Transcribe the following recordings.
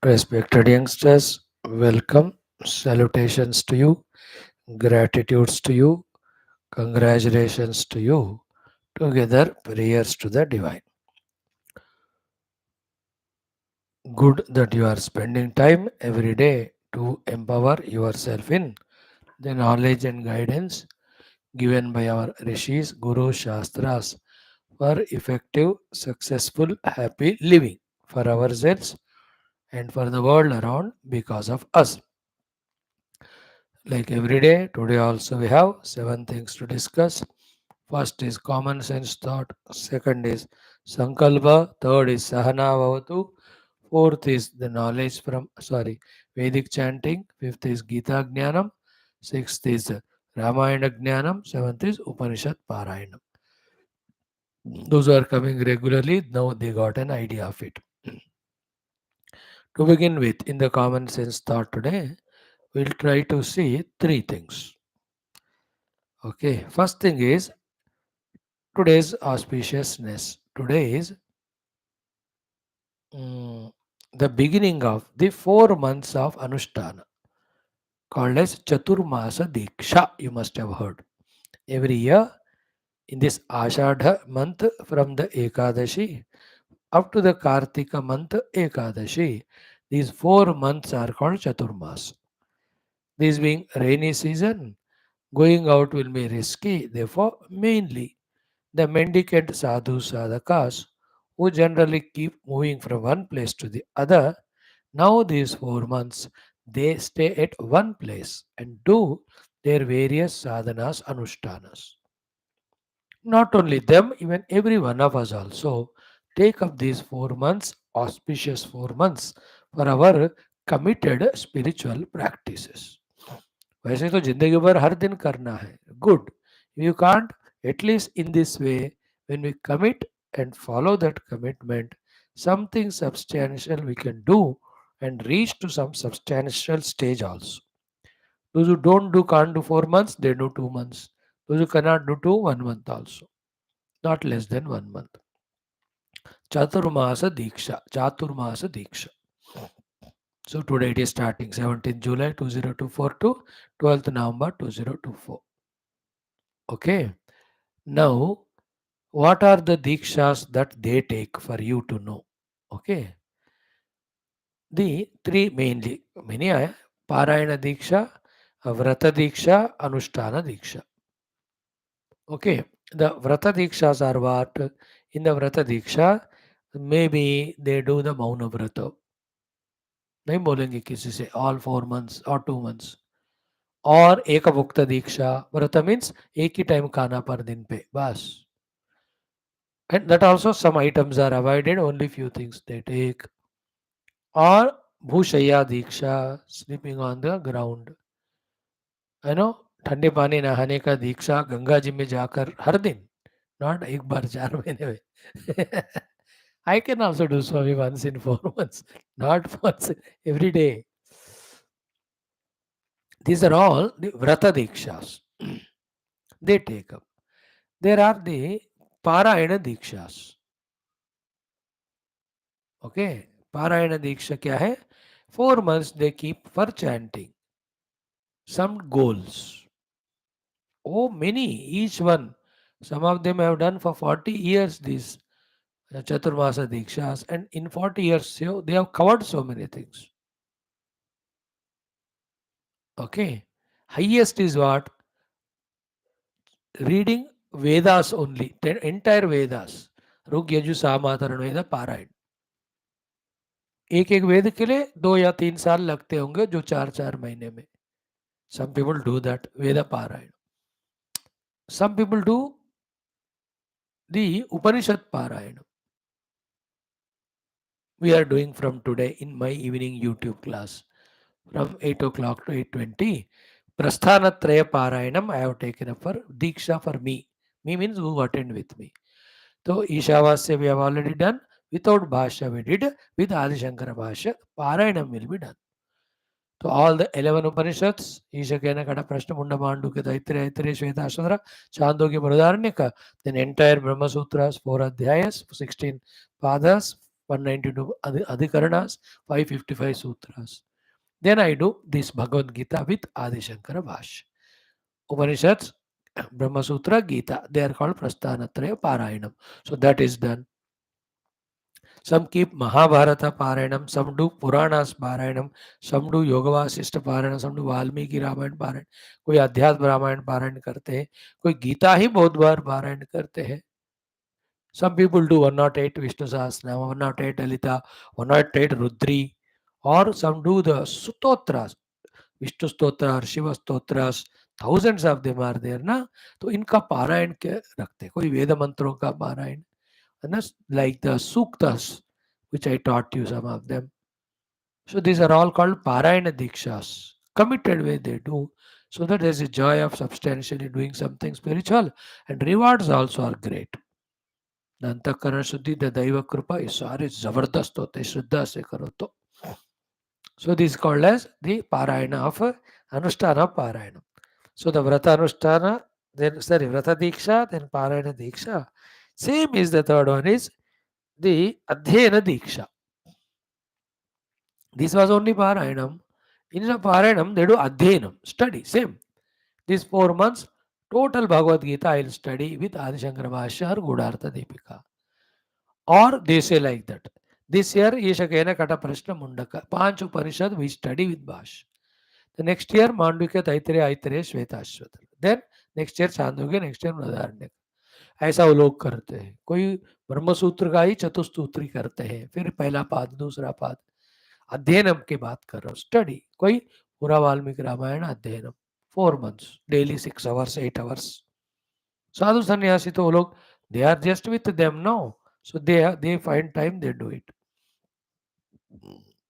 Respected youngsters, welcome. Salutations to you, gratitudes to you, congratulations to you. Together, prayers to the divine. Good that you are spending time every day to empower yourself in the knowledge and guidance given by our rishis, gurus, shastras for effective, successful, happy living for ourselves and for the world around because of us. Like every day, today also we have seven things to discuss. First is common sense thought, second is sankalpa, third is sahana bhavatu, fourth is the knowledge from Vedic chanting, fifth is Geetha Jnanam, sixth is Ramayana Jnanam, seventh is Upanishad Parayanam. Those who are coming regularly, now they got an idea of it. To begin with, in the common sense thought today, we'll try to see three things. Okay, first thing is today's auspiciousness. Today is mm, the beginning of the 4 months of Anushtana called as Chaturmasa Diksha. You must have heard. Every year in this Ashadha month from the Ekadashi up to the Kartika month Ekadashi, these 4 months are called Chaturmas. This being rainy season, going out will be risky. Therefore, mainly the mendicant sadhu sadhakas who generally keep moving from one place to the other, now these 4 months they stay at one place and do their various sadhanas anushtanas. Not only them, even every one of us also take up these 4 months, auspicious 4 months, for our committed spiritual practices. वैसे तो जिंदगी भर हर दिन करना है, good. You can't, at least in this way, when we commit and follow that commitment, something substantial we can do and reach to some substantial stage also. Those who don't do can't do 4 months, they do 2 months. Those who cannot do 1 month also, not less than 1 month. Chaturmasa Diksha. So today it is starting 17th July 2024 to 12th November 2024. Okay. Now, what are the Dikshas that they take for you to know? Okay. The three mainly, many are Parayana Diksha, Vrata Diksha, Anushtana Diksha. Okay. The Vrata Dikshas are what? In the Vrata Diksha, maybe they do the Mauna Vrata. नहीं बोलेंगे किसी से all 4 months or 2 months. और एक भुक्त दीक्षा व्रत means एक ही time खाना पर दिन पे बस. And that also some items are avoided, only few things they take. Or भूशय्या Diksha, sleeping on the ground. You know, ठंडे पानी नहाने का दीक्षा गंगा जी में जाकर हर दिन, not एक बार 4 महीने में. I can also do Swami once in 4 months, not once every day. These are all the Vrata Dikshas. They take up. There are the Parayana Dikshas. Okay. Parayana Diksha क्या है? 4 months they keep for chanting. Some goals. Oh, many, each one. Some of them have done for 40 years these Chaturmasa Dikshas, and in 40 years they have covered so many things. Okay. Highest is what? Reading Vedas only, entire Vedas. Rig यजु साम अथर्वण वेद पारायण. एक एक वेद के लिए 2 या 3 साल लगते होंगे, जो 4 4 महीने में. Some people do that, Veda Parayana. Some people do the Upanishad Parayana. We are doing from today in my evening YouTube class from 8 o'clock to 8:20. Prasthanatraya Parayanam I have taken up for Diksha for me. Me means who attend with me. So Ishavasya we have already done. Without Bhashya we did. With Adi Shankara Bhashya, Parayanam will be done. So all the 11 Upanishads, Ishakena Kata Prashna Munda Manduka Taittiriya Shveta Ashadra, Chandogya Barudaranyaka, then entire Brahma Sutras, 4 Adhyayas, 16 Padas, 192 Adhikaranas, 555 Sutras. Then I do this Bhagavad Gita with Adi Shankara Bhash. Upanishads, Brahma Sutra, Gita, they are called Prasthanatraya Parayanam. So that is done. Some keep Mahabharata Parayanam, some do Puranas Parayanam, some do Yoga Vasishta Parayanam, some do Valmiki Ramayana Parayan, कोई अध्यात्म रामायण पारायण करते हैं, कोई गीता ही बहुत बार पारायण करते हैं. Some people do 108 Vishnu Sahasranama, 108 Dalita, 108 Rudri, or some do the Sutotras, Vishnu Stotra, Shiva Stotras, thousands of them are there ना. तो इनका पारायण के रखते, कोई वेद मंत्रों का पारायण, like the suktas which I taught you some of them. So these are all called parayana dikshas, committed way they do, so that there is a joy of substantially doing something spiritual, and rewards also are great. अंतःकरण शुद्धि the दैव कृपा ये सारे जबरदस्त होते श्रद्धा से करो तो. So this is called as the parayana of anushtana parayana. So the vrata anushtana, then sorry, vrata diksha, then parayana diksha. Same is the third one is the adhyayana diksha. This was only parayanam. In the parayanam they do adhyayanam, study, same. These 4 months, total Bhagavad Gita I will study with Adi Shankara Bhashya or Gudartha Deepika. Or they say like that. This year, Ishakena Kata Prashna Mundaka. Panch Upanishad we study with Bhash. The next year, Mandukya Taittiriya Aitareya Shvetashvatara. Then next year Chandogya, next year Mradharanya. ऐसा वो लोग करते हैं. कोई ब्रह्म सूत्र का ही चतुस्तूत्री करते हैं, फिर पहला पाद दूसरा पाद अध्ययनम की बात कर रहा हूँ, स्टडी. कोई पूरा वाल्मीकि रामायण अध्ययनम 4 months, डेली 6 hours, 8 hours. साधु सन्यासी तो वो लोग they are just with them now, so they find time, they do it.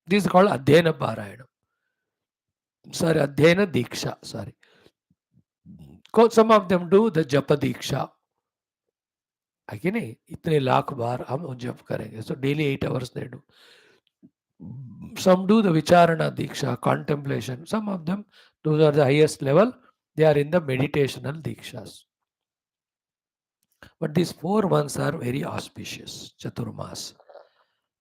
This is called adhyayana parayana. Sorry, adhyayana diksha. Sorry, some of them do the japa diksha. है कि नहीं, इतने लाख बार हम जप करेंगे, so daily 8 hours they do. Some do the vicharana diksha, contemplation. Some of them, those are the highest level, they are in the meditational dikshas. But these 4 months are very auspicious, Chaturmas.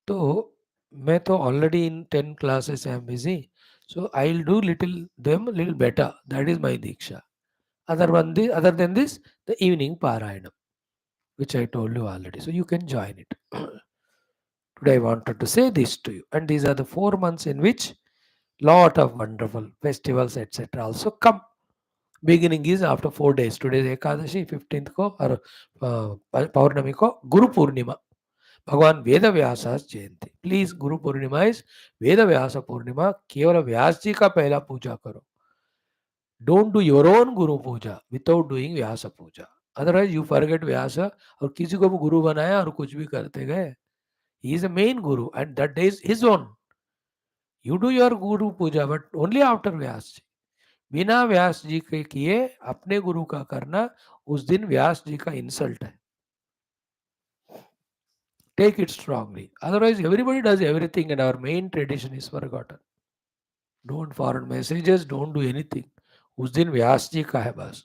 So मैं तो already in 10 classes I am busy, so I'll do them little better. That is my diksha. Other than this, the evening parayana, which I told you already. So you can join it. Today I wanted to say this to you. And these are the 4 months in which lot of wonderful festivals, etc. also come. Beginning is after 4 days. Today is Ekadashi, 15th ko, or Paurnami ko, Guru Purnima. भगवान वेद व्यास जयंती. Please Guru Purnima is Ved Vyas Purnima. केवल व्यास जी का पहला पूजा करो. Don't do your own guru puja without doing Vyasa puja. Otherwise you forget Vyasa और किसी को भी गुरु बनाया और कुछ भी करते गए. He is a main Guru and that is his own. You do your Guru Puja but only after व्यास जी. बिना व्यास जी के किए अपने गुरु का करना उस दिन व्यास जी का इंसल्ट है. Take it strongly. Otherwise, everybody does everything and our main tradition is forgotten. Don't forward messages, don't do anything. उस दिन व्यास जी का है बस.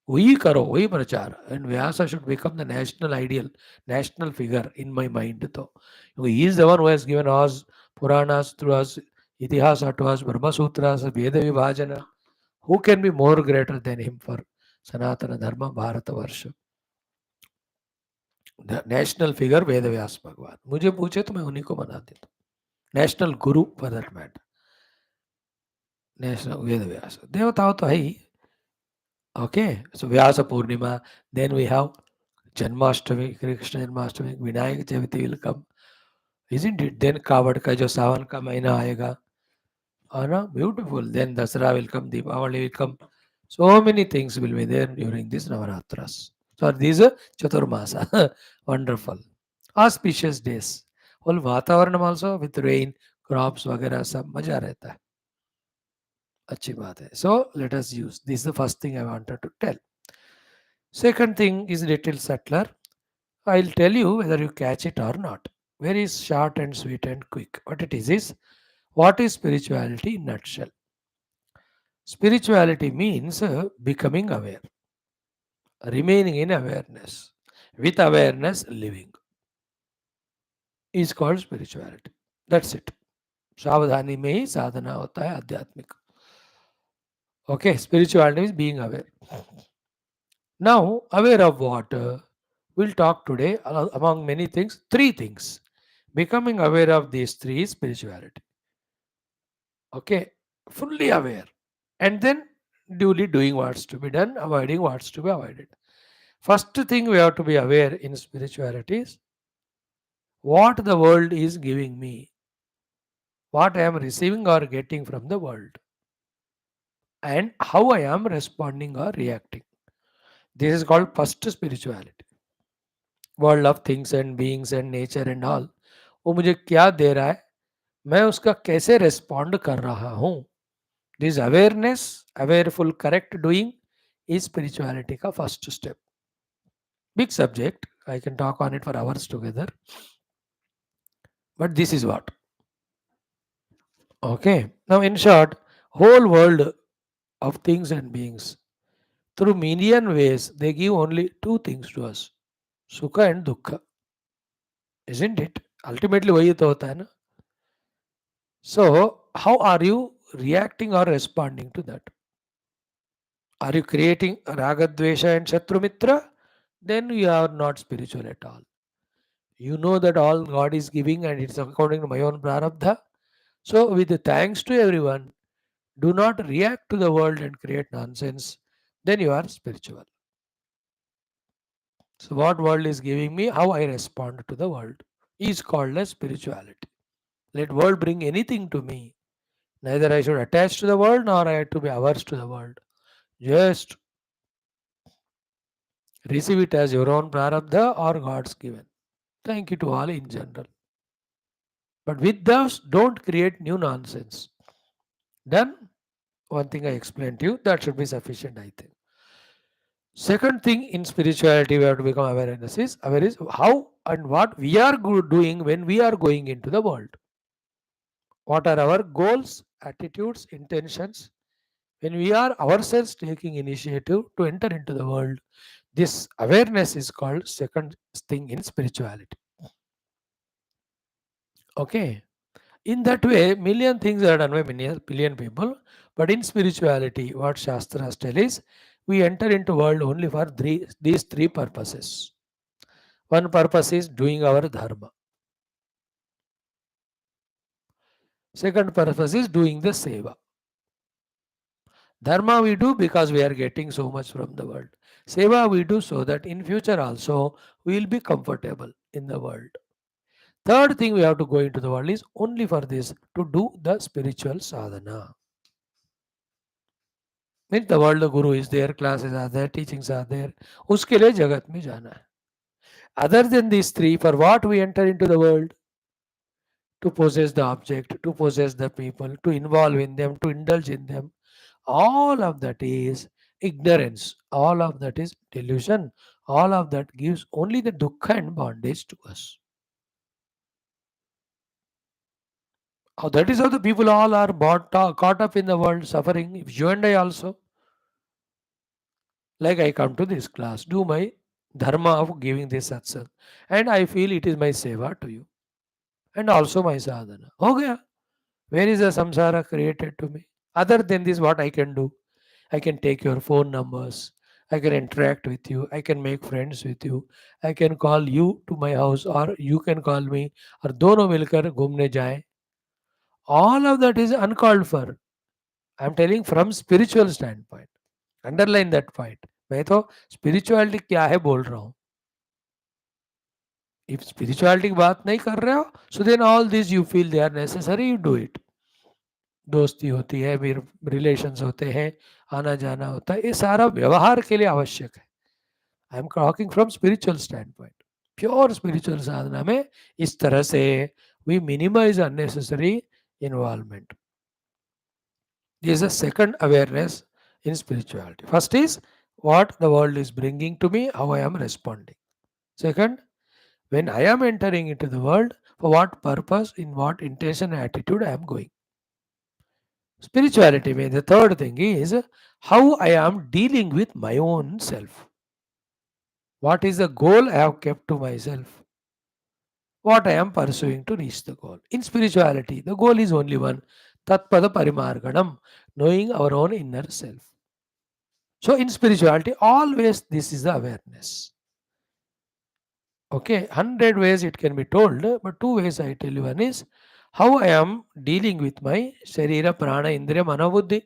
वही करो, वही प्रचार. And Vyasa should become the national ideal, national figure in my mind. तो he is the one who has given us Puranas through us, Itihasa to us, Brahma Sutras, Veda Vibhajana. Who can be more greater than him for Sanatana Dharma Bharata Varsha? The national figure Ved Vyas भगवान. मुझे पूछे तो मैं उन्हीं को बना देता हूँ. National Guru for that matter. National Ved Vyas. देवताओं तो है ही. Okay, so Vyasa Purnima, then we have Janmashtami, Krishna Janmashtami, Vinayak Chavati will come, isn't it? Then Kavad ka jo Savan ka mahina aayega, beautiful. Then Dasara will come, Deepavali will come. So many things will be there during this Navaratras. So these are Chaturmasa. Wonderful. Auspicious days. Whole Vatavaranam also with rain, crops, वगैरह सब मजा रहता है. अच्छी बात है. So let us use. This is the first thing I wanted to tell. Second thing is little subtler. I'll tell you whether you catch it or not. Very short and sweet and quick. What it is what is spirituality in nutshell? Spirituality means becoming aware, remaining in awareness, with awareness living. is called spirituality. That's it. सावधानी में ही साधना होता है आध्यात्मिक. Okay, spirituality is being aware. Now, aware of what? We'll talk today among many things, three things. Becoming aware of these three is spirituality. Okay, fully aware. And then duly doing what's to be done, avoiding what's to be avoided. First thing we have to be aware in spirituality is what the world is giving me, what I am receiving or getting from the world, and how I am responding or reacting. This is called first spirituality. World of things and beings and nature and all. वो मुझे क्या दे रहा है, मैं उसका कैसे respond कर रहा हूँ. This awareness, awareful correct doing is spirituality का first step. Big subject, I can talk on it for hours together, but this is what. Okay, now in short, whole world of things and beings, through million ways, they give only two things to us, sukha and dukkha, isn't it? Ultimately वही तो होता है ना. So how are you reacting or responding to that? Are you creating ragadvesha and shatrumitra? Then you are not spiritual at all. You know that all God is giving and it's according to my own prarabdha. So with the thanks to everyone, do not react to the world and create nonsense. Then you are spiritual. So what world is giving me, how I respond to the world is called as spirituality. Let world bring anything to me. Neither I should attach to the world nor I have to be averse to the world. Just receive it as your own prarabdha or God's given. Thank you to all in general. But with those, don't create new nonsense. Done? One thing I explained to you, that should be sufficient, I think. Second thing in spirituality we have to become aware is how and what we are doing when we are going into the world. What are our goals, attitudes, intentions? When we are ourselves taking initiative to enter into the world, this awareness is called second thing in spirituality. Okay. In that way, million things are done by billion people. But in spirituality, what Shastras tell is, we enter into world only for these three purposes. One purpose is doing our dharma. Second purpose is doing the seva. Dharma we do because we are getting so much from the world. Seva we do so that in future also we will be comfortable in the world. Third thing we have to go into the world is only for this, to do the spiritual sadhana. Means the world, the guru is there, classes are there, teachings are there. उसके लिए जगत में जाना है. Other than these three, for what we enter into the world? To possess the object, to possess the people, to involve in them, to indulge in them. All of that is ignorance. All of that is delusion. All of that gives only the dukkha and bondage to us. That is how the people all are caught up in the world, suffering. You and I also. Like I come to this class, do my dharma of giving this satsang, and I feel it is my seva to you, and also my sadhana. Ho gaya. Where is the samsara created to me? Other than this, what I can do? I can take your phone numbers. I can interact with you. I can make friends with you. I can call you to my house, or you can call me, और दोनों मिलकर घूमने जाएं. All of that is uncalled for. I am telling from spiritual standpoint. Underline that point. मैं तो spirituality क्या है बोल रहा हूँ. If spirituality की बात नहीं कर रहे हो, so then all these you feel they are necessary, you do it. दोस्ती होती है, फिर रिलेशंस होते हैं, आना जाना होता है, ये सारा व्यवहार के लिए आवश्यक है. I am talking from spiritual standpoint. Pure spiritual साधना में इस तरह से we minimize unnecessary involvement. This is a second awareness in spirituality. First is what the world is bringing to me, how I am responding. Second, when I am entering into the world, for what purpose, in what intention and attitude I am going. Spirituality means the third thing is how I am dealing with my own self. What is the goal I have kept to myself? what I am pursuing to reach the goal. In spirituality, the goal is only one, Tatpada Parimarganam, knowing our own inner self. So in spirituality, always this is the awareness. Okay, 100 ways it can be told, but two ways I tell you. One is how I am dealing with my Sharira, Prana, Indriya, Manobuddhi.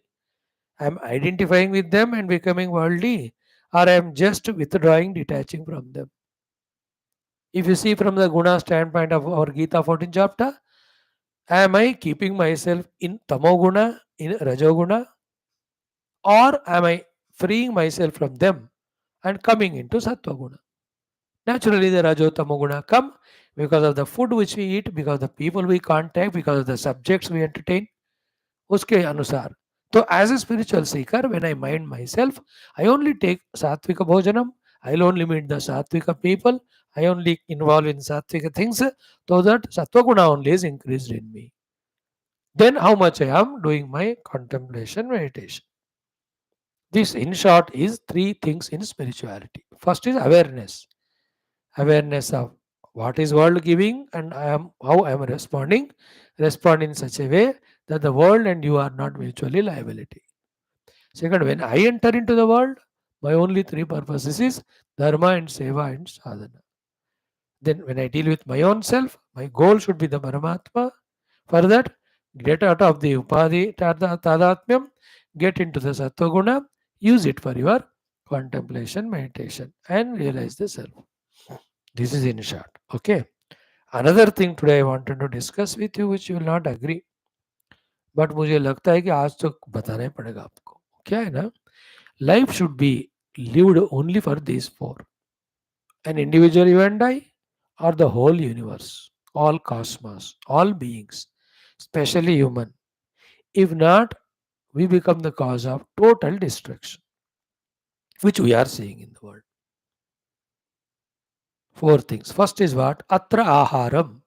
I am identifying with them and becoming worldly, or I am just withdrawing, detaching from them. If you see from the Guna standpoint of our Gita 14th chapter, am I keeping myself in Tamoguna, in Rajoguna, or am I freeing myself from them and coming into Sattva-guna? Naturally, the Rajo Tamoguna come because of the food which we eat, because of the people we contact, because of the subjects we entertain. Uske anusar. So, as a spiritual seeker, when I mind myself, I only take Sattvika Bhojanam, I'll only meet the Sattvika people, I only involve in Sattvika things, so that Sattva-guna only is increased in me. Then, how much I am doing my contemplation meditation. This, in short, is three things in spirituality. First is awareness. Awareness of what is world giving and I am how I am responding. Respond in such a way that the world and you are not mutually liability. Second, when I enter into the world, my only three purposes is dharma and seva and sadhana. Then when I deal with my own self, my goal should be the Paramatma. For that, get out of the Upadhi Tadatmyam, get into the Sattva-guna, use it for your contemplation, meditation, and realize the self. This is in short. Okay. Another thing today I wanted to discuss with you, which you will not agree, but मुझे लगता है कि आज तो बताना ही पड़ेगा आपको. क्या है ना? Life should be lived only for these four. An individual you and I, or the whole universe, all cosmos, all beings, especially human. If not, we become the cause of total destruction, which we are seeing in the world. Four things. First is what? Atra aharam.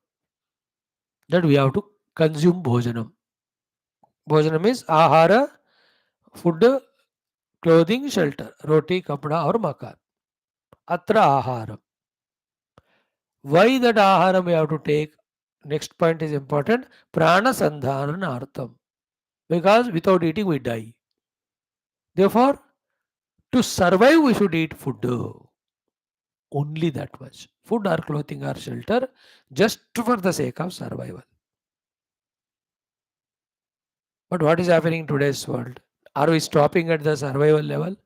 That we have to consume bhojanam. Bhojanam is ahara, food, clothing, shelter. Roti, kapda or makan. Atra aharam. Why that aharam we have to take? Next point is important. Prana sandharanartham. Because without eating we die. Therefore, to survive we should eat food. Only that much. Food or clothing or shelter just for the sake of survival. But what is happening in today's world? Are we stopping at the survival level?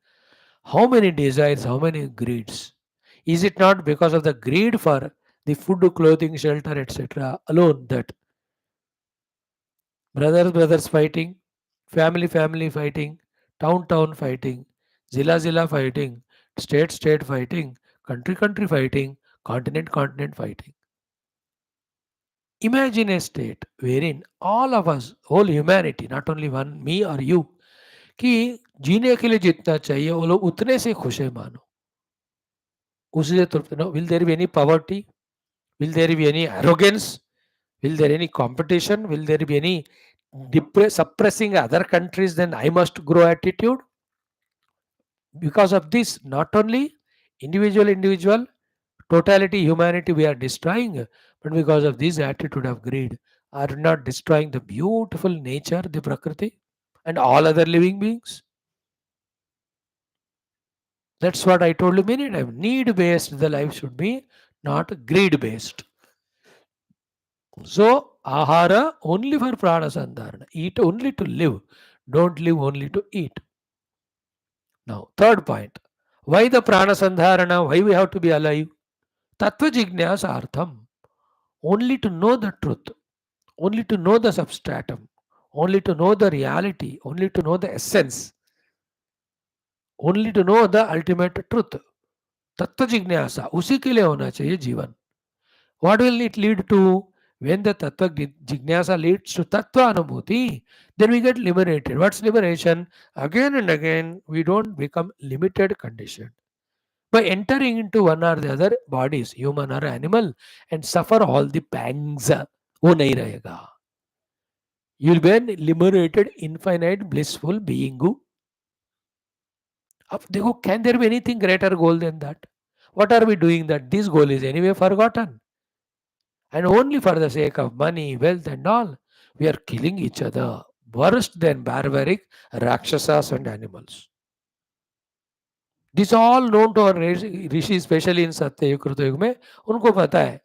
How many desires, how many greeds? Is it not because of the greed for the food, clothing, shelter, etc. alone that brothers fighting, family fighting, town fighting, zilla fighting, state fighting, country fighting, continent fighting? Imagine a state wherein all of us, whole humanity, not only one, me or you, कि जीने के लिए जितना चाहिए वो लोग उतने से खुश है मानो. उसी से तृप्त. No, will there be any poverty? Will there be any arrogance? Will there any competition? Will there be any suppressing other countries? Then I must grow attitude. Because of this, not only individual, totality, humanity we are destroying, but because of this attitude of greed, are not destroying the beautiful nature, the Prakriti, and all other living beings. That's what I told you many times. Need based, the life should be, not greed based. So, ahara only for prana sandharana. Eat only to live. Don't live only to eat. Now, third point. Why the prana sandharana? Why we have to be alive? Tattva jignyasa artham. Only to know the truth. Only to know the substratum. Only to know the reality. Only to know the essence. Only to know the ultimate truth. तत्व जिज्ञासा उसी के लिए होना चाहिए जीवन. What will it lead to? When the tattva jignasa leads to tattva anubhuti, then we get liberated. What's liberation? Again and again, we don't become limited conditioned. By entering into one or the other bodies, human or animal, and suffer all the pangs, वो नहीं रहेगा. You'll be a liberated, infinite, blissful being. अब देखो, can there be anything greater goal than that? What are we doing that this goal is anyway forgotten? and only for the sake of money, wealth, and all, we are killing each other. Worse than barbaric Rakshasas and animals. This all known to our Rishi, specially in सत्य युग कृत युग में उनको पता है.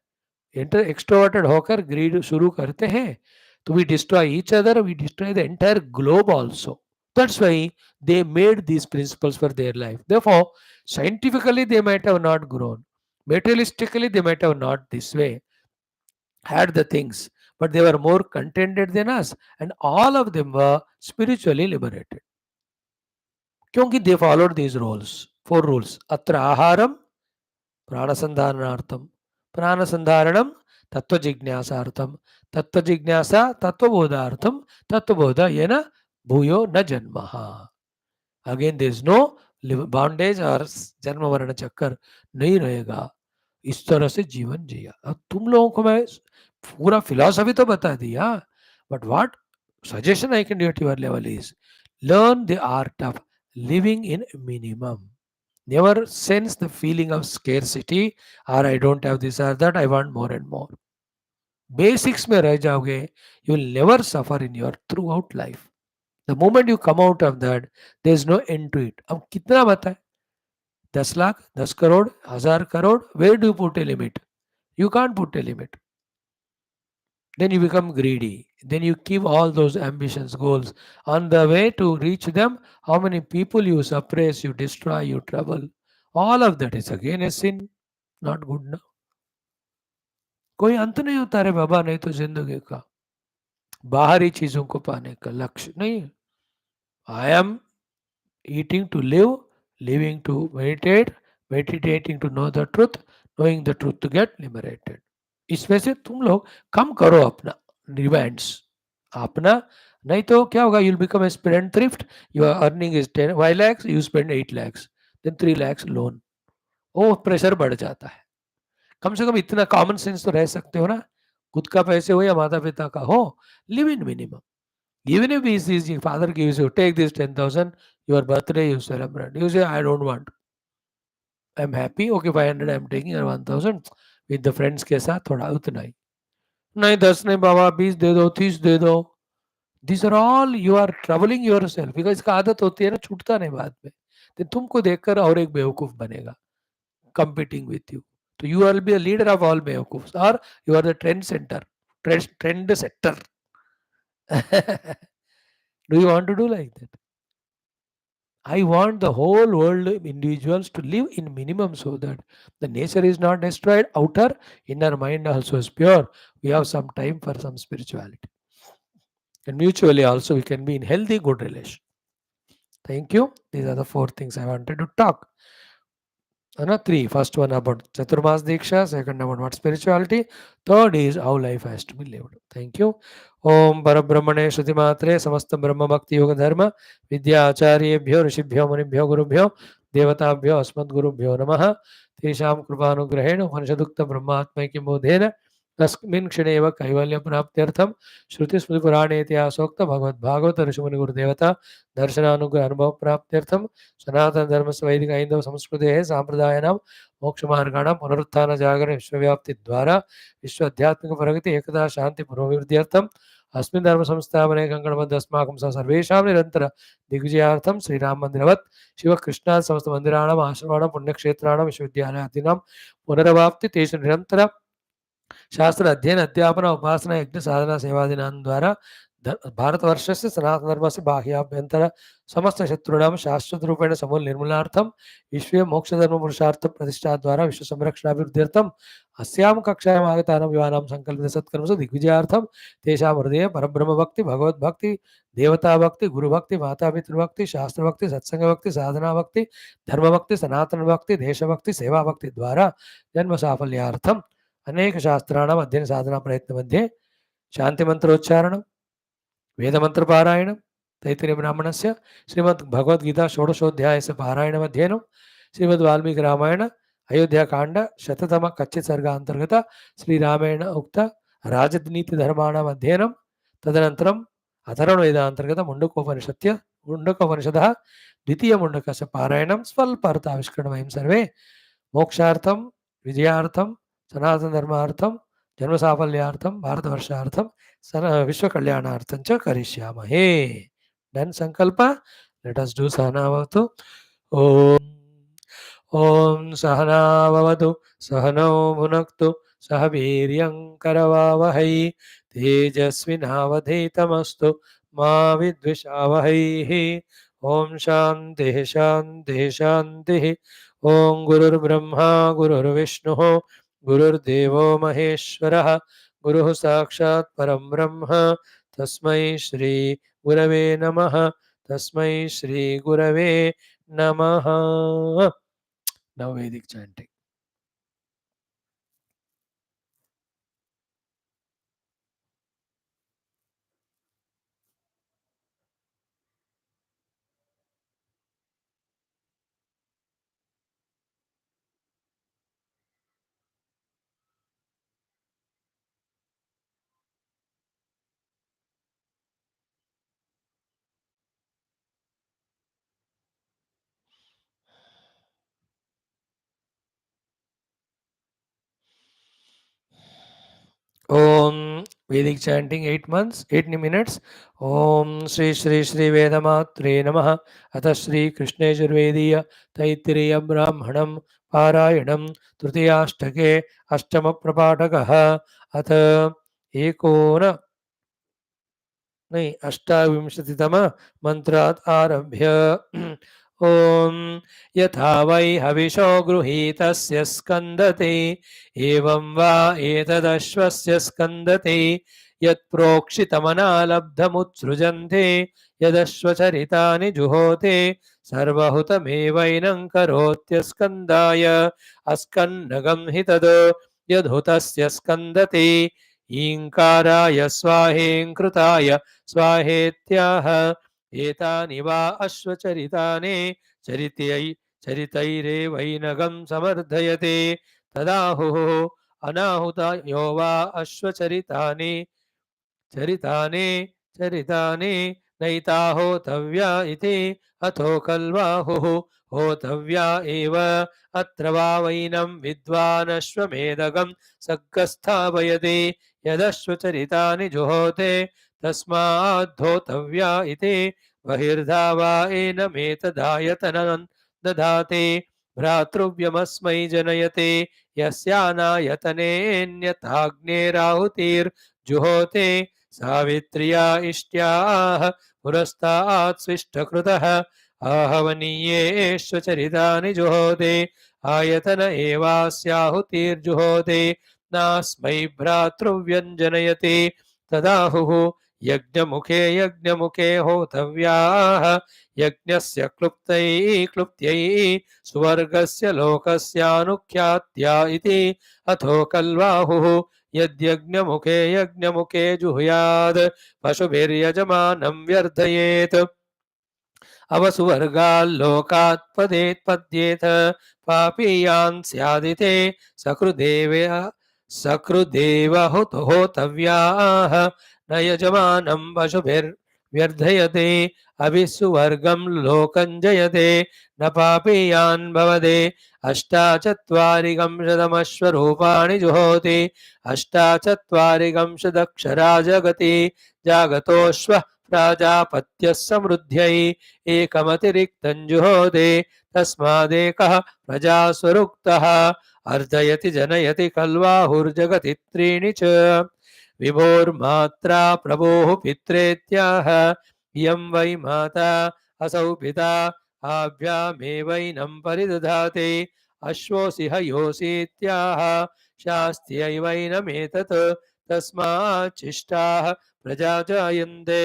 Extroverted होकर grid शुरू करते हैं तो we destroy each other, we destroy the entire globe also. That's why they made these principles for their life. Therefore, scientifically they might have not grown. Materialistically they might have not this way had the things, but they were more contented than us, and all of them were spiritually liberated. क्योंकि they followed these rules, four rules. अत्र आहारम प्राणसंधारणार्थम, प्राणसंधारणम तत्वजिज्ञासार्थम, तत्वजिज्ञासा तत्वबोधार्थम, तत्वबोध येन भूयो न जन्मः. Again there is no bondage और जन्म मरण चक्कर नहीं रहेगा. इस तरह से जीवन जिया. अब तुम लोगों को मैं पूरा फिलॉसफी तो बता दिया, but what suggestion I can do at your level is learn the art of living in minimum. Never sense the feeling of scarcity or I don't have this or that, I want more and more. Basics में रह जाओगे, you will never suffer in your throughout life. The moment you come out of that, there is no end to it. अब कितना बताए? 10 lakh, 10 crore, 1000 crore, where do you put a limit? You can't put a limit. Then you become greedy. Then you keep all those ambitions, goals. On the way to reach them, how many people you suppress, you destroy, you trouble. All of that is again a sin. Not good ना. कोई अंत नहीं होता रे बाबा, नहीं तो जिंदगी का बाहरी चीजों को पाने का लक्ष्य नहीं. I am eating to live, living to meditate, meditating to know the truth, knowing the truth to get liberated. इसमें से तुम लोग कम करो अपना रिवेंट्स. अपना नहीं तो क्या होगा? you'll become a spendthrift. Your earning is 5 lakhs, you spend 8 lakhs, then 3 lakhs loan. O pressure बढ़ जाता है. कम से कम इतना कॉमन सेंस तो रह सकते हो ना. खुद का पैसे हो या माता पिता का हो, live in minimum. Even if he sees your father gives you, take this 10,000, your birthday you celebrate. You say, I don't want. I'm happy. Okay, 500 I'm taking, or 1,000 with the friends के साथ थोड़ा उतना ही. नहीं 10 नहीं बाबा, 20 दे दो, 30 दे दो. These are all you are troubling yourself because इसका आदत होती है ना, छूटता नहीं बाद में. तो तुमको देखकर और एक बेवकूफ बनेगा, competing with you. So you will be a leader of all बेवकूफ्स, or you are the trend center, trend setter. Do you want to do like that? I want the whole world individuals to live in minimum so that the nature is not destroyed. Outer, inner mind also is pure. We have some time for some spirituality. And mutually also we can be in healthy, good relation. Thank you. These are the 4 things I wanted to talk. 3. First one about Chaturmas Diksha. Second about what spirituality. Third is how life has to be lived. Thank you. Om Parabrahmane Shruti Matre Samasta Brahma Bhakti Yoga Dharma Vidya Acharyebhyo Rishibhyo Munibhyo Gurubhyo Devatabhyo Asmad Gurubhyo Namaha Tesham Krupanugrahena Upanishadukta Brahmatmaiki Bodhena तस्मिन् क्षणे एव कैवल्य प्राप्त्यर्थम श्रुति स्मृति पुराणे इतिहासोक्त भगवद भागवत ऋषिमुनि गुरुदेवता दर्शनानुग्रह अनुभव प्राप्त्यर्थम सनातन धर्म वैदिक ऐंदव संस्कृते सांप्रदायानां मोक्ष मार्गाणां पुनरुत्थान जागरण विश्वव्याप्ति द्वारा विश्व आध्यात्मिक प्रगति एकता शांति पुनर्वृद्ध्यर्थम अस्मिन् धर्म संस्थापने कंकणबद्ध अस्माकं सह सर्वेषां निरंतर दिग्विजयार्थम श्रीराम मंदिरवत् शिव कृष्णाद समस्त मंदिराणां आश्रमाणां पुण्यक्षेत्राणां विश्वविद्यालयादीनां पुनरवाप्ति तेषु निरंतर शास्त्र अध्ययन अध्यापन उपासना यज्ञ साधना सेवादीनां द्वारा भारतवर्ष से सनातन धर्म से बाह्याभ्यंतर समस्त शत्रुणां शाश्वत रूपेण समूल निर्मूलनार्थम विश्व मोक्ष धर्म पुरुषार्थ प्रतिष्ठा द्वारा विश्व संरक्षणाभिवृद्ध्यर्थम अस्यां कक्षायाम् आगतानां युवानां संकल्पित सत्कर्मसु दिग्विजयार्थम तेषां हृदये परब्रह्म भक्ति भगवत भक्ति देवता भक्ति गुरु भक्ति माता पितृ भक्ति शास्त्र भक्ति सत्संग भक्ति साधना भक्ति धर्म भक्ति सनातन भक्ति देश भक्ति सेवा भक्ति द्वारा जन्म साफल्यार्थम अनेक शास्त्राणाम् अध्ययन साधना प्रयत्न मध्ये शांति मंत्रोच्चारणं वेद मंत्र पारायण तैत्तिरीय ब्राह्मणस्य श्रीमद् भगवद गीता षोडशोध्यायस्य पारायण अध्ययनं श्रीमद् वाल्मीकि रामायण अयोध्या कांड शततम कच्चित सर्ग अंतर्गत श्री रामेण उक्त राजनीति धर्माणाम् अध्ययनं तदनन्तरम् अथर्वण वेदांतर्गत मुण्डकोपनिषदः द्वितीय मुण्डकस्य पारायणं स्वल्प अर्थाविष्करणं वयं सर्वे मोक्षार्थं विजयार्थं सनातन धर्मार्थं जन्मसाफल्यार्थं भारतवर्षार्थं विश्वकल्याणार्थं च करिष्यामहे. डन् संकल्प. लेट अस् डू सहनावतु. ॐ ॐ सहनाववतु सहनौ भुनक्तु सह वीर्यं करवावहै तेजस्विनावधीतमस्तु मा विद्विषावहैः. ॐ शान्तिः शान्तिः शान्तिः. ॐ गुरुर्ब्रह्मा गुरुर्विष्णुः गुरुर्देवो महेश्वरः गुरुः साक्षात् परं ब्रह्म तस्मै श्री गुरवे नमः. तस्मै श्री गुरवे नमः. Now Vedic chanting. Om Vedic chanting 8 months, 8 minutes. Om Sri Sri Sri Vedamatre Namaha. Atha Sri Krishna Yajurvediya Taittiriya Brahmanam Parayanam Trutiyashtake Ashtama Prapatakaha. Atha Ekona नहीं अष्टाविंशतितम मंत्रात् आरभ्य ओम यथा वै हविषो गृहीतस्य स्कन्दते एवं वा एतदश्वस्य स्कन्दते यत्प्रोक्षितमनालब्धमुत्सृजन्ते यदश्वचरितानि जुहोते सर्वहुतमेवैनं करोत्यस्कन्दाय अस्कन्नगं हि तद् यद्हुतस्य स्कन्दते ईङ्काराय स्वाहेङ्कृताय स्वाहेत्याह एतानि वा अश्वचरितानि चरितैरेवैनगं समर्थयते तदाहुः अनाहुतो वा अश्वचरितानि चरितानि चरितानि नैता होतव्या इति अथो खल्वाहुः होतव्या एव अत्र वा वैनं विद्वानश्वमेधगं सग्गस्थापयति यदश्वचरितानि जुहोते तस्माद्धोतव्या इति बहिर्धा वा एनमेतदायतनं दधाति भ्रातृव्यमस्मै जनयते यस्यानायतनेऽन्यथाग्नेराहुतिर्जुहोते सावित्र्या इष्ट्याः पुरस्तात् स्विष्टकृतः आहवनीयेष्वचरितानि जुहोते आयतन एवास्याहुतिर्जुहोते नास्मै भ्रातृव्यञ्जनयते तदाहुः यज्ञमुखे यज्ञमुखे होतव्याः यज्ञस्य क्लुप्त्यै सुवर्गस्य लोकस्यानुख्यात्या इति अथो कल्वाहुः यद्यज्ञमुखे यज्ञमुखे जुहुयात् पशुभिर्यजमानं व्यर्थयेत् अवसुवर्गाल्लोकात् पद्येत पापीयान् स्यादिते सकृदेव होतव्याः न यजमानं पशुभिर्व्यर्थयते अभिसुवर्गं लोकं जयते न पापीयान् भवते अष्टाचत्वारिकं शतमश्वरूपाणि जुहोति अष्टाचत्वारिकं शदक्षरा जगति जागतोऽश्वः प्राजापत्यः समृद्ध्यै एकमतिरिक्तं जुहोते तस्मादेकः प्रजास्वरुक्तः अर्धयति जनयति कल्वाहुर्जगति त्रीणि च विभोर्मात्रा प्रभोः पित्रेत्याह इयं वै माता असौ पिता आभ्यामेवैनं परिदधाते अश्वोऽसि हयोऽसीत्याह शास्त्यैवैनमेतत् तस्माच्चिष्टाः प्रजा जायन्ते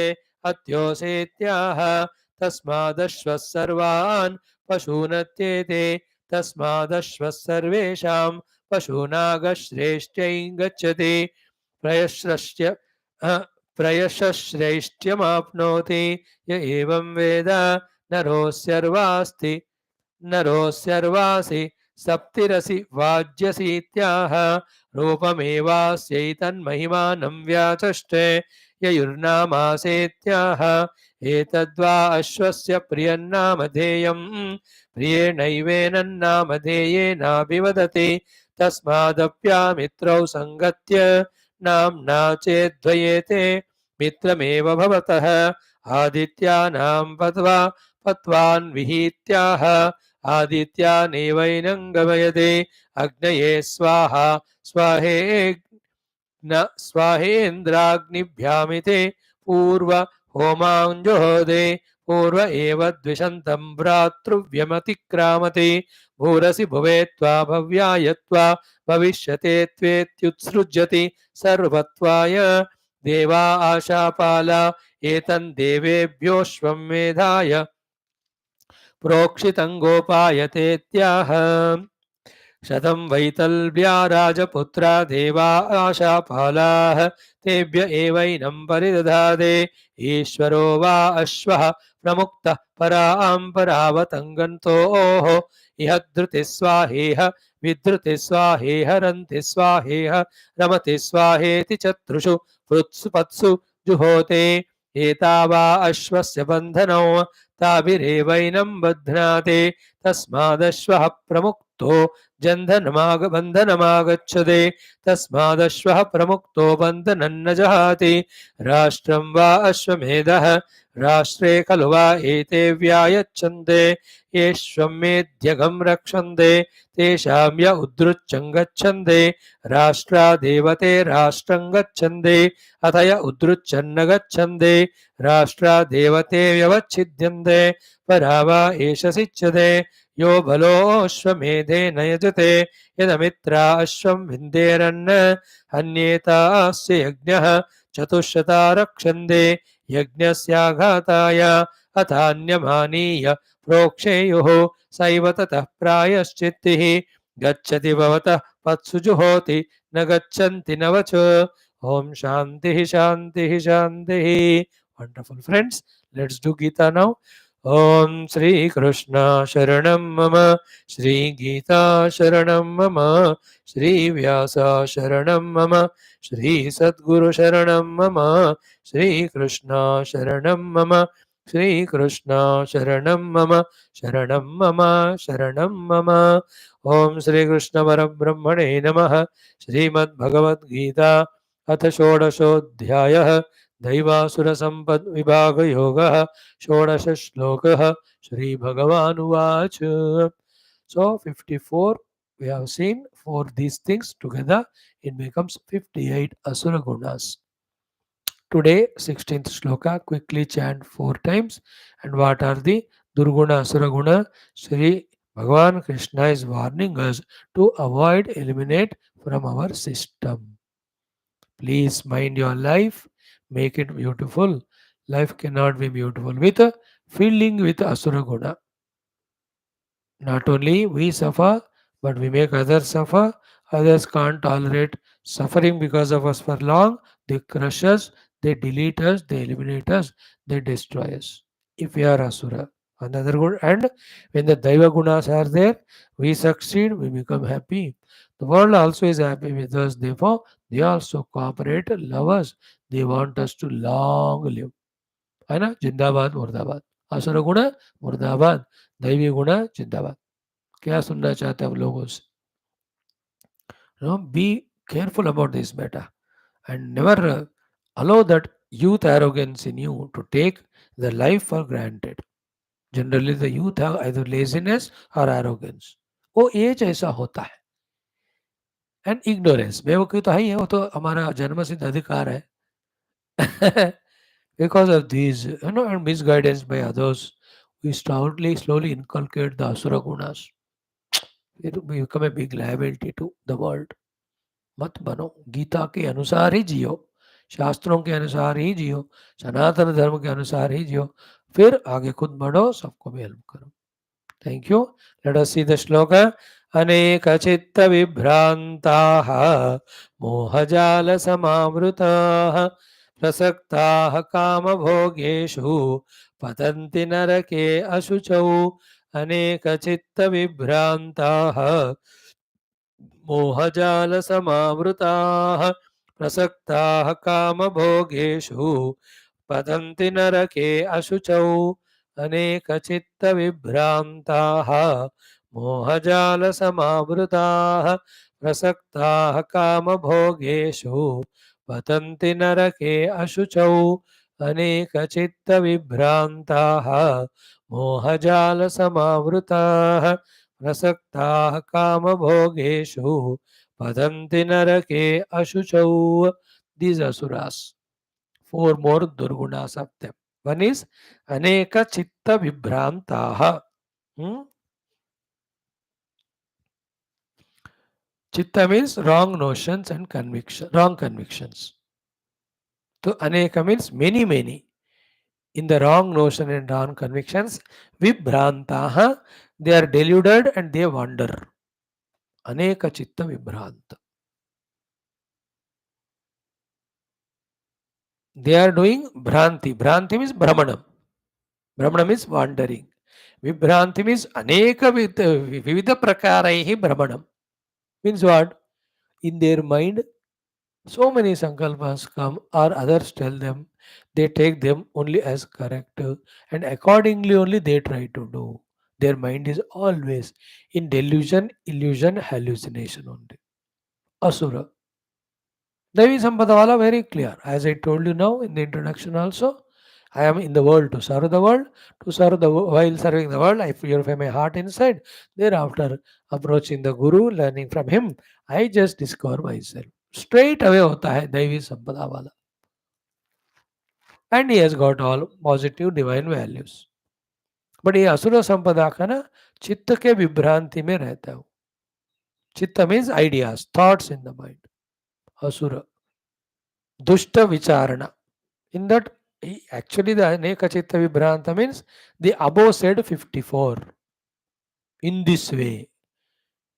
अत्योसेत्याह तस्मादश्वः सर्वान् पशूनत्येते तस्मादश्वः सर्वेषां पशूनागश्रेष्ठ्यै गच्छति प्रयश्रष्ट्य प्रयशश्रेष्ठ्यमाप्नोति य एवं वेद नरोऽस्यर्वास्ति नरोऽस्यर्वासि सप्तिरसि वाज्यसीत्याह रूपमेवास्यैतन्महिमानं व्याचष्टे ययुर्नामासेत्याह एतद्वा अश्वस्य प्रियन्नामधेयं प्रियेणैवेनन्नामधेयेनाभिवदति तस्मादप्यामित्रौ सङ्गत्य नाम्ना चेद्ध्वयेते मित्रमेव भवतः आदित्यानां पत्वान् विहीत्याह आदित्यानेवैनं गमयते अग्नये स्वाहा स्वाहेन्द्राग्निभ्यामिते पूर्व होमाञ्जुहोदे पूर्व एव द्विषन्तं भ्रातृव्यमतिक्रामते भूरसि भुवे त्वा भव्याय त्वा भविष्यते त्वेत्युत्सृज्यति सर्वत्वाय देवा आशापाला एतं देवेभ्योऽश्वं मेधाय प्रोक्षितं गोपायतेत्याह शतं वैतल्व्या राजपुत्रा देवा आशापालाः तेभ्य एवैनं परिदधाते ईश्वरो वा अश्वः प्रमुक्तः परां परावतङ्गन्तोः इह धृति स्वाहेह विधृति स्वाहेह रन्ति स्वाहेह रमति स्वाहेति चतुर्षु पत्सु जुहोते एतावा अश्वस्य बन्धनौ ताभिरेवैनं बध्नाते तस्मादश्वः प्रमुक्तो बन्धनमागच्छते तस्मादश्वः प्रमुक्तो बन्धनं न जहाति राष्ट्रं वा अश्वमेधः राष्ट्रे खलु वा एते व्यायच्छन्ते येष्वमेध्यगं रक्षन्ते तेषां य उद्धृच्छं गच्छन्ते राष्ट्रा देवते राष्ट्रं गच्छन्ते अथ य उद्धृच्छन्न गच्छन्ते राष्ट्रा देवते व्यवच्छिद्यन्ते परा वा एष सिच्यते यो बलोऽश्वमेधेन यजते यदमित्रा अश्वं विन्देरन् हन्येतास्य यज्ञः चतुश्शता रक्षन्ते यज्ञस्याघाताय अथान्यमानीय प्रोक्षेयुः सैव ततः प्रायश्चित्तिः गच्छति भवतः पत्सु जुहोति न गच्छन्ति न वच ओम शांति शांति शांति wonderful friends let's do Gita now ओम श्री कृष्ण शरणं मम श्री गीता शरणं मम श्री व्यास शरणं मम श्री सद्गुरु शरणं मम श्री कृष्ण शरणं मम श्री कृष्ण शरणं मम शरणं मम शरणं मम ओम श्री कृष्ण परब्रह्मणे नमः श्रीमद्भगवद्गीता अथ षोडशोऽध्यायः दैवासुरसम्पद्विभागयोगः षोडश श्लोकः श्रीभगवानुवाच So 54 we have seen for these things together it becomes 58 Asura Gunas. Today 16th shloka quickly chant 4 times and what are the Durguna Asura Guna. Shri Bhagavan Krishna is warning us to avoid eliminate from our system. Please mind your life, make it beautiful. Life cannot be beautiful with filling with Asura Guna. Not only we suffer, but we make others suffer. Others can't tolerate suffering because of us for long. They crush us, they delete us, they eliminate us, they destroy us. If we are Asura. Another good, and when the Daiva Gunas are there, we succeed, we become happy. The world also is happy with us. Therefore, they also cooperate, love us. They want us to long live. है ना जिंदाबाद मुर्दाबाद असुर गुण मुर्दाबाद दैवी गुण जिंदाबाद क्या सुनना चाहते हैं हम लोगों से be careful about this matter and never allow that youth arrogance in you to take the life for granted. Generally the youth have either laziness or arrogance. वो एज ऐसा होता है एंड इग्नोरेंस बेवकूफ़ी तो है ही है वो तो हमारा जन्मसिद्ध अधिकार है because of these and misguidance by others we slowly inculcate the asura gunas. It will become a big liability to the world. मत बनो गीता के अनुसार ही जियो शास्त्रों के अनुसार ही जियो सनातन धर्म के अनुसार ही जियो फिर आगे खुद बढ़ो सबको भी हेल्प करो. Thank you. Let us see the श्लोक. अनेक चित्त विभ्रांताः मोहजाल समावृताः प्रसक्ताः कामभोगेषु पतन्ति नरके अशुचौ. अनेक चित्त विभ्रांताः मोहजाल समावृताः प्रसक्ताः कामभोगेषु पतन्ति नरके अशुचौ. अनेक चित्त विभ्रांताः मोहजाल समावृताः प्रसक्ताः कामभोगेषु पतन्ति नरके अशुचौ अनेकचित्तविभ्रान्ताः मोहजालसमावृताः प्रसक्ताः कामभोगेषु पतन्ति नरके अशुचौ. These asuras, four more durgunas of them. One is aneka chitta vibhrantaha. Chitta means wrong notions and wrong convictions. So aneka means many, many. In the wrong notion and wrong convictions, vibhrantaha, they are deluded and they wander. Aneka chitta vibhranta. They are doing bhranti. Bhranti means brahmanam. Brahmanam is wandering. Vibhranti means aneka vividha prakaraihi brahmanam. Means what? In their mind, so many sankalpas come or others tell them, they take them only as correct and accordingly only they try to do. Their mind is always in delusion, illusion, hallucination only. Asura. Devi Sampadawala very clear. As I told you now in the introduction also, I am in the world to serve the world. To serve the while serving the world, I purify my heart inside. Thereafter, approaching the Guru, learning from him, I just discover myself. Straight away होता है दैवी संपदा वाला. And he has got all positive divine values. But ये असुर संपदा का ना चित्त के विभ्रांति में रहता है. चित्त means ideas, thoughts in the mind. Asura. Dushta vicharana. In that, actually the Aneka Chitta Vibhranta means the above said 54 in this way.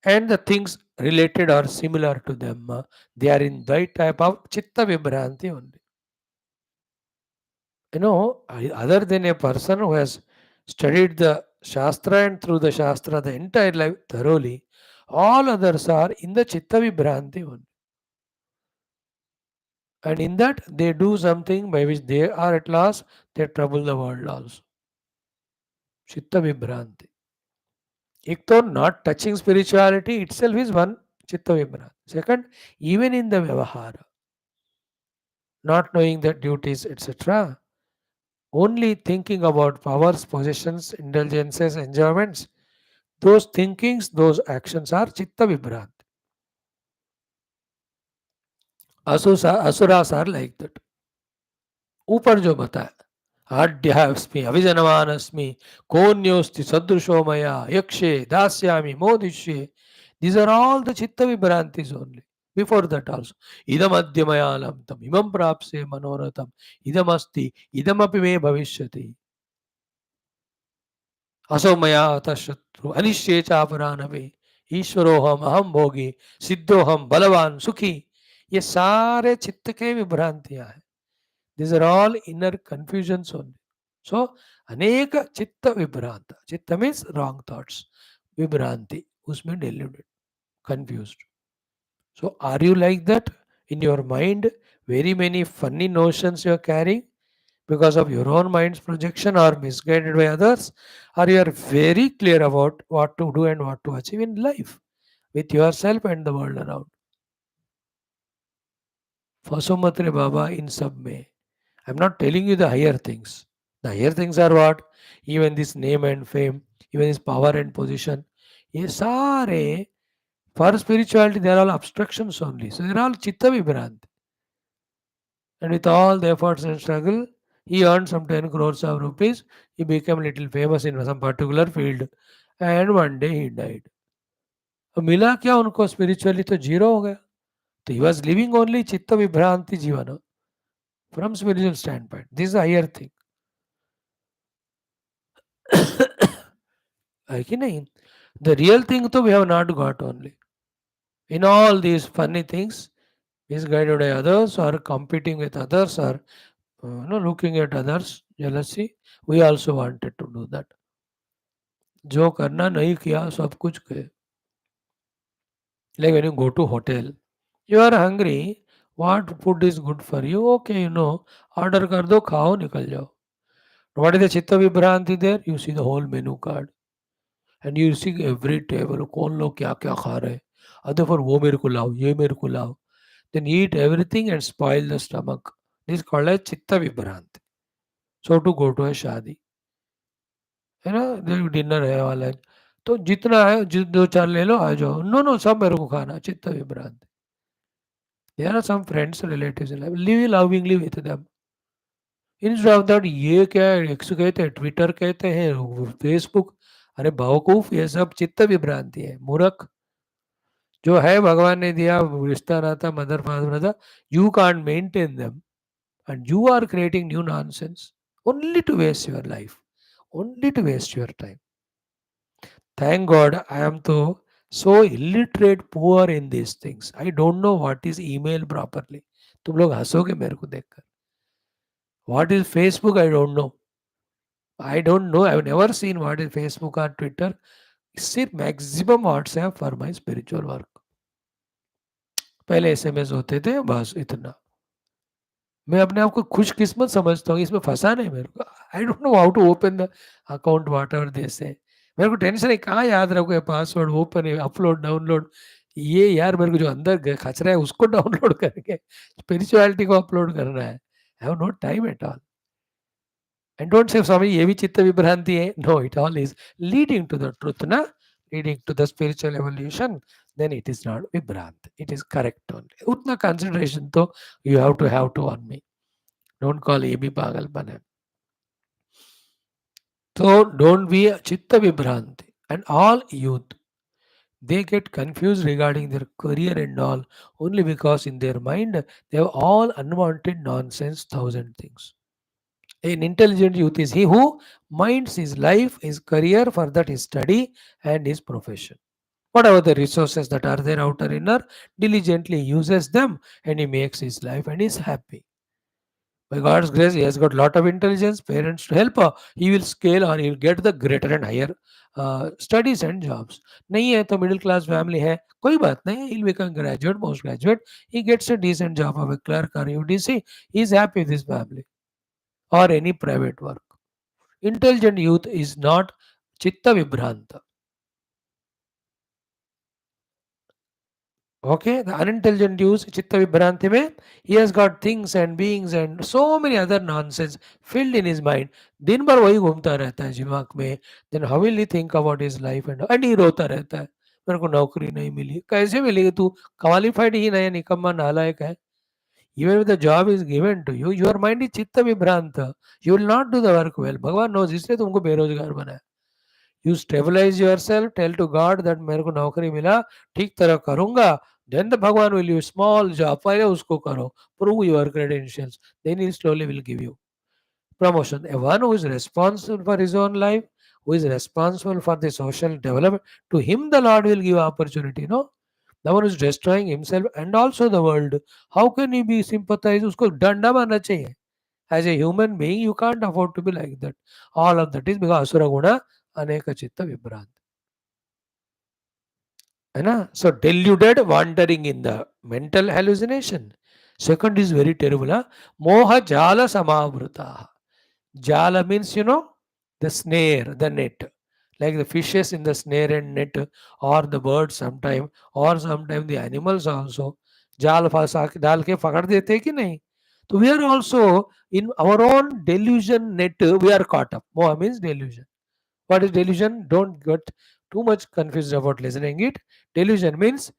And the things related or similar to them, they are in that type of Chitta Vibhranti only. You know, other than a person who has studied the Shastra and through the Shastra the entire life thoroughly, all others are in the Chitta Vibhranti only. And in that, they do something by which they are at last, they trouble the world also. Chitta Vibhranti. एक तो not touching spirituality itself is one chitta vibhrata. Second, even in the vyavahara, not knowing the duties, etc., only thinking about powers, possessions, indulgences, enjoyments, those thinkings, those actions are chitta vibhrata. Asuras are like that. ऊपर जो बताया आढ्यस्मि अभिजनवानस्मि कोन्योस्ति सदृशो मया यक्षे दास्यामि मोदिष्ये. These are all the chitta vibhrantis only. Before that also. Idam adya maya labdam imam prapse manoratham idam asti idam api me bhavishyati. असो मया अतः शत्रु अनिश्चय चापरानवे ईश्वरोहम अहम भोगी सिद्धोहम बलवान सुखी. ये सारे चित्त के विभ्रांतियां हैं. These are all inner confusions only. So, aneka chitta vibhranta. Chitta means wrong thoughts. Vibhranti, usme deluded, confused. So, are you like that? In your mind, very many funny notions you are carrying because of your own mind's projection or misguided by others, or you are very clear about what to do and what to achieve in life with yourself and the world around. Fasumatre Baba in sub mein. I'm not telling you the higher things. The higher things are what? Even this name and fame, even this power and position. ये सारे for spirituality they are all obstructions only. So they're all chitta vibhrant. And with all the efforts and struggle, he earned some 10 crores of rupees. He became a little famous in some particular field. And one day he died. अब मिला क्या उनको spiritually तो zero हो गया. तो he was living only chitta vibhranti जीवन from spiritual standpoint. This is a higher thing. है कि नहीं? The real thing तो we have not got only. In all these funny things, misguided by others or competing with others or looking at others, jealousy, we also wanted to do that. जो करना नहीं किया सब कुछ किए. Like when you go to hotel, you are hungry, what food is good for you? Okay, order कर दो, खाओ, निकल जाओ. What is the chitta vibhranti there? You see the whole menu card. And you see every table, कौन लोग क्या क्या खा रहे. other for wo mere ko lao, ye mere ko lao. Then eat everything and spoil the stomach. This is called as chitta vibhrant. So to go to a शादी, है ना, dinner है वाला है, तो जितना है दो चार ले लो आ जाओ, नो नो सब मेरे को खाना, चित्त विभ्रांत. There are some friends relatives in life, live lovingly with them. Instead of that ये क्या है, एक्स कहते हैं, ट्विटर कहते हैं, फेसबुक, अरे बेवकूफ, ये सब चित्त विभ्रांति है, मूर्ख. जो है भगवान ने दिया रिश्ता नाता, mother father brother, you can't maintain them and you are creating new nonsense only to waste your life, only to waste your time. Thank God I am so illiterate, poor in these things. I don't know what is email properly. तुम लोग हंसोगे मेरे को देखकर. What is Facebook? I don't know. I don't know. I've never seen what is Facebook or Twitter. सिर्फ maximum WhatsApp for my spiritual work. पहले SMS होते थे, बस इतना. मैं अपने आप को खुशकिस्मत समझता हूँ, इसमें फंसा नहीं मेरे को. I don't know how to open the account whatever they say. मेरे को टेंशन है कहाँ याद रखो, पासवर्ड ओपन है, अपलोड डाउनलोड, ये यार मेरे को जो अंदर खचरा है उसको डाउनलोड करके स्पिरिचुअलिटी को अपलोड करना है. I have no time at all. And don't say Swami ये भी चित्त विभ्रांति है. No, it all is leading to the truth ना, leading to the spiritual evolution. Then it is not विभ्रांत, इट इज करेक्ट ओनली. उतना कंसिडरेशन तो you have to on me. Don't call ये भी पागलपन है. So don't be chitta vibhranti. And all youth, they get confused regarding their career and all only because in their mind they have all unwanted nonsense, thousand things. An intelligent youth is he who minds his life, his career, for that his study and his profession. Whatever the resources that are there outer inner, diligently uses them and he makes his life and is happy. By God's grace, he has got lot of intelligence, parents to help. He will scale on, he will get the greater and higher studies and jobs. नहीं है तो middle class family है, कोई बात नहीं, he'll become graduate, post graduate, he gets a decent job of a clerk or UDC, he is happy with his family or any private work. Intelligent youth is not chitta vibhranta. Okay, the unintelligent use chitta vibhranti mein, he has got things and beings and so many other nonsense filled in his mind. दिन भर वही घूमता रहता है दिमाग में. Then how will he think about his life and he रोता रहता है, मेरे को नौकरी नहीं मिली. कैसे मिलेगी, तू क्वालिफाइड ही नहीं, निकम्मा नालायक है. Even if the job is given to you, your mind is chitta vibhranta. You will not do the work well. भगवान knows, इसलिए तुमको बेरोजगार बनाया. You stabilize yourself, tell to God that मेरे को नौकरी मिला, ठीक तरह करूंगा. Then the Bhagwan will give small job, पहले उसको करो, prove your credentials, then he slowly will give you promotion. A one who is responsible for his own life, who is responsible for the social development, to him the Lord will give opportunity. No, the one who is destroying himself and also the world, how can he be sympathized? उसको डंडा मारना चाहिए. As a human being, you can't afford to be like that. All of that is because Asura Guna Aneka Chitta Vibhrant. है ना? So deluded, wandering in the mental hallucination. Second is very terrible. Huh? Moha Jala Samavruta. Jala means, the snare, the net. Like the fishes in the snare and net, or the birds sometime, or sometime the animals also. जाल फंसा डाल के पकड़ देते कि नहीं. So we are also in our own delusion net, we are caught up. Moha means delusion. What is delusion? Don't get too much confused about listening it. Delusion means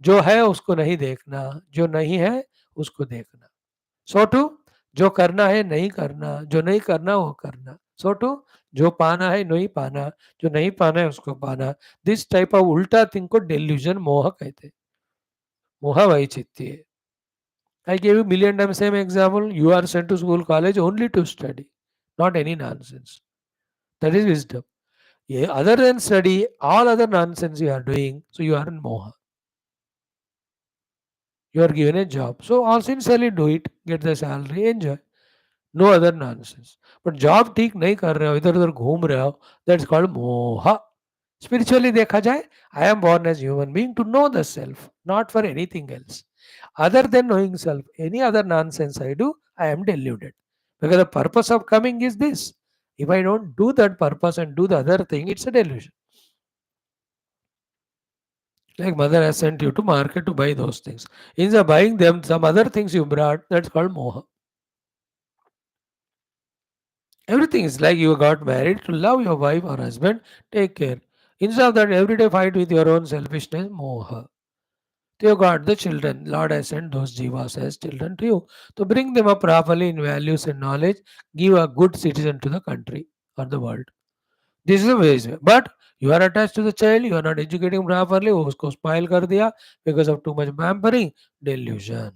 जो है उसको नहीं देखना, जो नहीं है उसको देखना. So to जो करना है नहीं करना, जो नहीं करना वो करना. So to जो पाना है नहीं पाना, जो नहीं पाना है उसको पाना. This type of उल्टा थिंग को delusion मोह कहते हैं. मोह वही चित्ती है. I gave you million times same example. You are sent to school, college only to study, not any nonsense. That is wisdom. Yeah, other than study, all other nonsense you are doing, so you are in moha. You are given a job, so all sincerely do it, get the salary, enjoy. No other nonsense. But job ठीक नहीं कर रहे हो, इधर उधर घूम रहे हो, that's called moha. Spiritually देखा जाए, I am born as human being to know the self, not for anything else. Other than knowing self, any other nonsense I do, I am deluded. Because the purpose of coming is this. If I don't do that purpose and do the other thing, it's a delusion. Like mother has sent you to market to buy those things. Instead of buying them, some other things you brought, that's called moha. Everything is like you got married to love your wife or husband, take care. Instead of that, everyday fight with your own selfishness, moha. You got the children. Lord has sent those jivas as children to you. To bring them up properly in values and knowledge, give a good citizen to the country or the world. This is the way. But you are attached to the child, you are not educating properly, usko spoil kar diya because of too much pampering, delusion.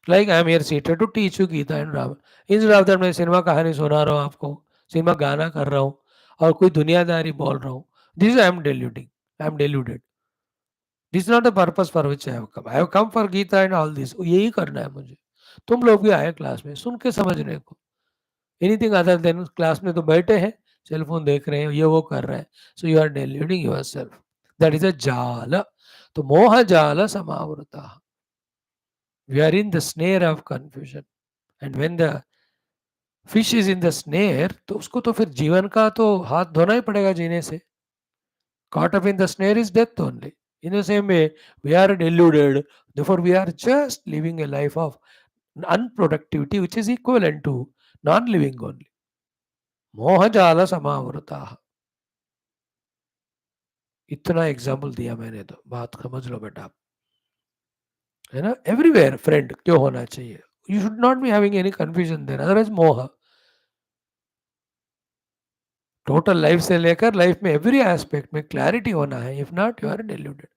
Like I am here seated to teach you Gita and Rama. Instead of that मैं cinema कहानी सुना रहा हूँ आपको, cinema गाना कर रहा हूँ और कोई दुनियादारी बोल रहा हूँ. This I am deluding. I am deluded. This is not the purpose for which I have come. I have come for Gita and all this. यही करना है मुझे. तुम लोग भी आए क्लास में सुन के समझने को. एनीथिंग अदर देन क्लास में तो बैठे हैं, सेल फोन देख रहे हैं, ये वो कर रहे हैं. So you are deluding yourself. That is a jala. तो मोह जाल समावृता. We are in the snare of confusion. And when the fish is in the snare तो उसको तो फिर जीवन का तो हाथ धोना ही पड़ेगा जीने से. Caught up in the snare is death only. In the same way, we are deluded. Therefore, we are just living a life of unproductivity, which is equivalent to non-living only. मोहजाल समावृता. इतना एग्जाम्पल दिया मैंने तो बात समझ लो बेटा आप. है ना. एवरीवेयर फ्रेंड क्यों होना चाहिए. You should not be having any confusion there otherwise मोह. टोटल लाइफ से लेकर लाइफ में एवरी एस्पेक्ट में क्लैरिटी होना है. If not you are deluded.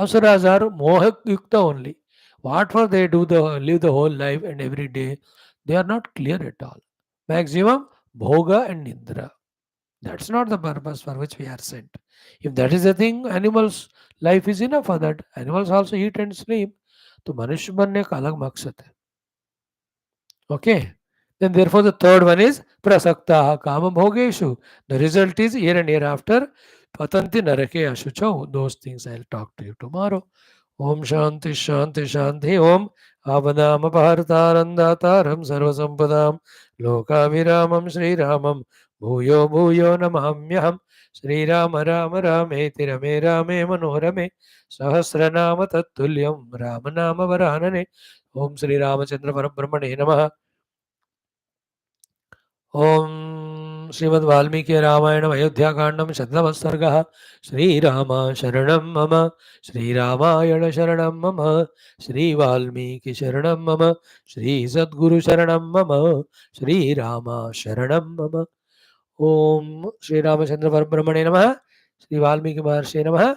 असुराज आर मोह युक्त only. What for they do the live the whole life and every day, they are not clear at all. Maximum bhoga and nidra. That's not the purpose for which we are sent. If that is the thing, animals life is enough for that. Animals also eat and sleep. तो मनुष्य बनने का अलग मकसद है. Okay. Then therefore the third one is prasaktaha kama bhogeshu. The result is here and hereafter patanti narake ashuchau. Those things I'll talk to you tomorrow. Om Shanti Shanti Shanti Om Avadam Bhartarandatam Sarvasampadam Lokaviramam Sri Ramam Bhuyo Bhuyo Namamyaham Sri Rama Rama Rameti Rame Rame Manorame Sahasranama Tattulyam Ramanama Varanane. Om Sri Ramachandra Parabrahmane Namaha. ओम श्रीमद् वाल्मीकि रामायणम अयोध्या कांडम शतम सर्ग. श्रीराम शरणं मम. श्रीरामायण शरणं मम. श्री वाल्मीकि शरणं मम. श्री सद्गुरु शरणं मम. श्रीराम शरणं मम. ओम श्री रामचंद्र परब्रह्मणे नमः. श्री वाल्मीकि महर्षि नमः.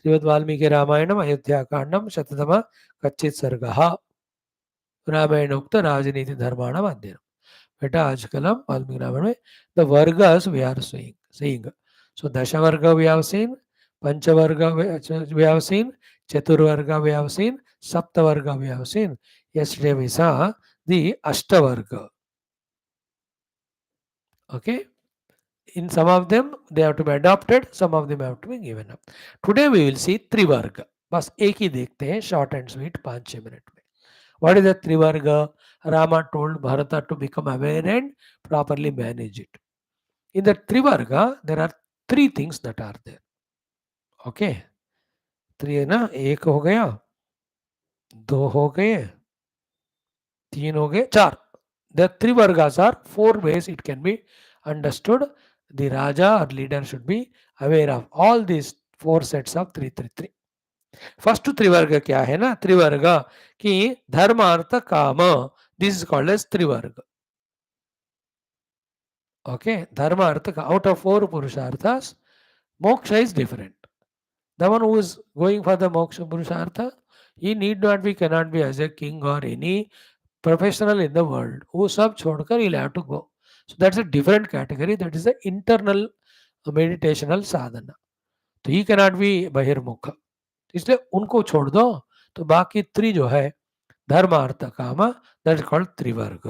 श्रीमद् वाल्मीकि रामायणम अयोध्या कांडम शततम कच्चित सर्ग. रामायण उक्त राजनीति धर्माणाम अध्ययन. बेटा आजकल हम वाल्मीकि रामायण में द वर्गस we are seeing. So Dashavarga we have seen, Panchavarga we have seen, Chaturvarga we have seen, Saptavarga we have seen. Yesterday we saw the Ashtavarga. Okay. In some of them they have to be adopted, some of them have to be given up. Today we will see Trivarga. बस एक ही देखते हैं short and sweet 5-6 minute में. What is the Trivarga? Rama told Bharata to become aware and properly manage it. In the Trivarga, there are 3 things that are there. Okay. 3 है ना. 1 हो गया, 2 हो गए, 3 हो गए, 4. The Trivargas are 4 ways it can be understood. The Raja or leader should be aware of all these 4 sets of 333. First त्रिवर्ग क्या है ना. त्रिवर्ग की धर्म अर्थ काम. This is called as trivarga. Okay. धर्म अर्थ का out of 4 purusharthas moksha is different. The one who is going for the moksha purushartha, he need not be, can not be as a king और any professional in the world. वो सब छोड़कर he have to go. So that's a different category. That is the internal meditational साधना. तो he can not B बहिर्मुख. इसलिए उनको छोड़ दो. तो बाकी 3 जो है धर्म अर्थ काम, दैट इज कॉल्ड त्रिवर्ग.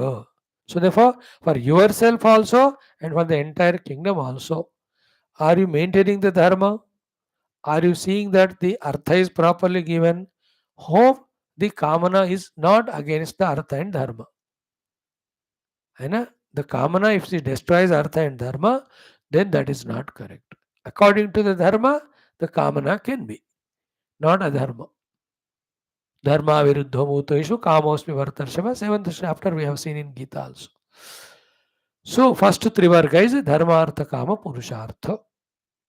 So therefore for yourself also and for the entire kingdom also, are you maintaining the dharma? Are you seeing that the artha is properly given? Hope the kamana is not against the artha and dharma. है ना. The kamana if it destroys artha and dharma, then that is not correct. According to the dharma, the kamana can be, not adharma. Dharma viruddho bhuteshu kamosmi vartarshava. 7th chapter we have seen in Gita also. So first three varga is dharma, artha, kama, purushartha.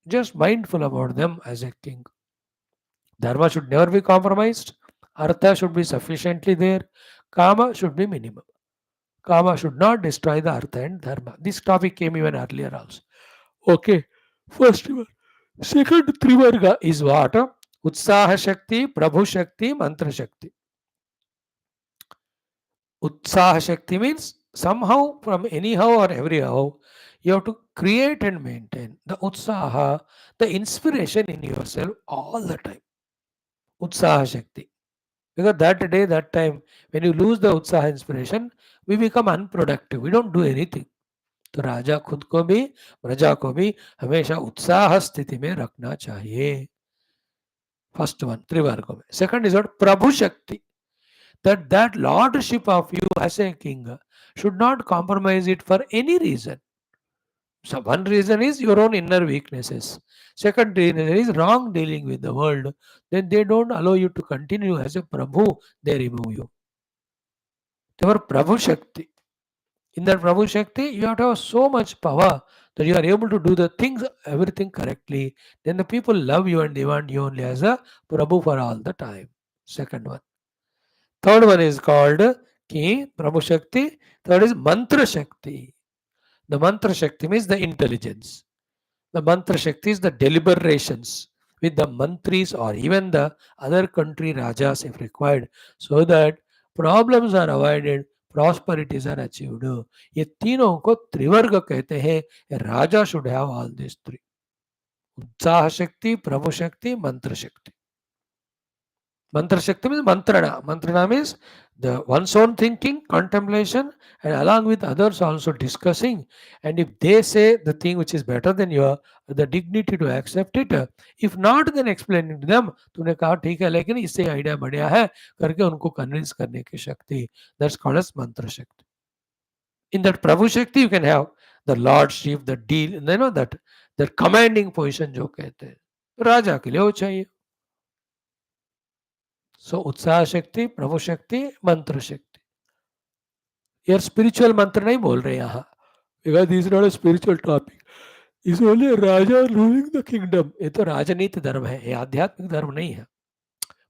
Just mindful about them as a king. Dharma should never be compromised. Artha should be sufficiently there. Kama should be minimum. Kama should not destroy the artha and dharma. This topic came even earlier also. Okay. First one. Second Trivarga is what? Utsaha Shakti, Prabhu Shakti, Mantra Shakti. Utsaha Shakti means somehow, from anyhow or everyhow, you have to create and maintain the Utsaha, the inspiration in yourself all the time. Utsaha Shakti. Because that day, that time, when you lose the Utsaha inspiration, we become unproductive. We don't do anything. तो राजा खुद को भी प्रजा को भी हमेशा उत्साह स्थिति में रखना चाहिए. First one, त्रिवर्गों में. Second is what? Prabhu Shakti. That lordship of you as a king should not compromise it for any reason. So one reason is your own inner weaknesses. Second reason is wrong dealing with the world. Then they don't allow you to continue as a Prabhu. They remove you. Your Prabhu Shakti. In that Prabhu Shakti, you have to have so much power that you are able to do the things, everything correctly. Then the people love you and they want you only as a Prabhu for all the time. Second one. Third one is called Ki, Prabhu Shakti. Third is Mantra Shakti. The Mantra Shakti means the intelligence. The Mantra Shakti is the deliberations with the mantris or even the other country rajas if required, so that problems are avoided, prosperities are achieved. ये तीनों को त्रिवर्ग कहते हैं. A raja should have all these three. उत्साह शक्ति, प्रभु शक्ति, मंत्र शक्ति. Mantra Shakti means mantrana. Mantrana means the one's own thinking, contemplation, and along with others also discussing. And if they say the thing which is better than you, the dignity to accept it. If not, then explaining to them. तूने कहा ठीक है लेकिन इससे idea बढ़िया है करके उनको कन्विंस करने की शक्ति. That's called as mantra shakti. In that Prabhu Shakti, you can have the lordship, the deal, you know that commanding position जो कहते हैं. राजा के लिए वो चाहिए. So उत्साह शक्ति, प्रभु शक्ति, मंत्र शक्ति. यार स्पिरिचुअल मंत्र नहीं बोल रहे यहाँ, because this is not a spiritual topic. It's only a raja ruling the kingdom. ये तो राजनीति धर्म है, ये आध्यात्मिक धर्म नहीं है.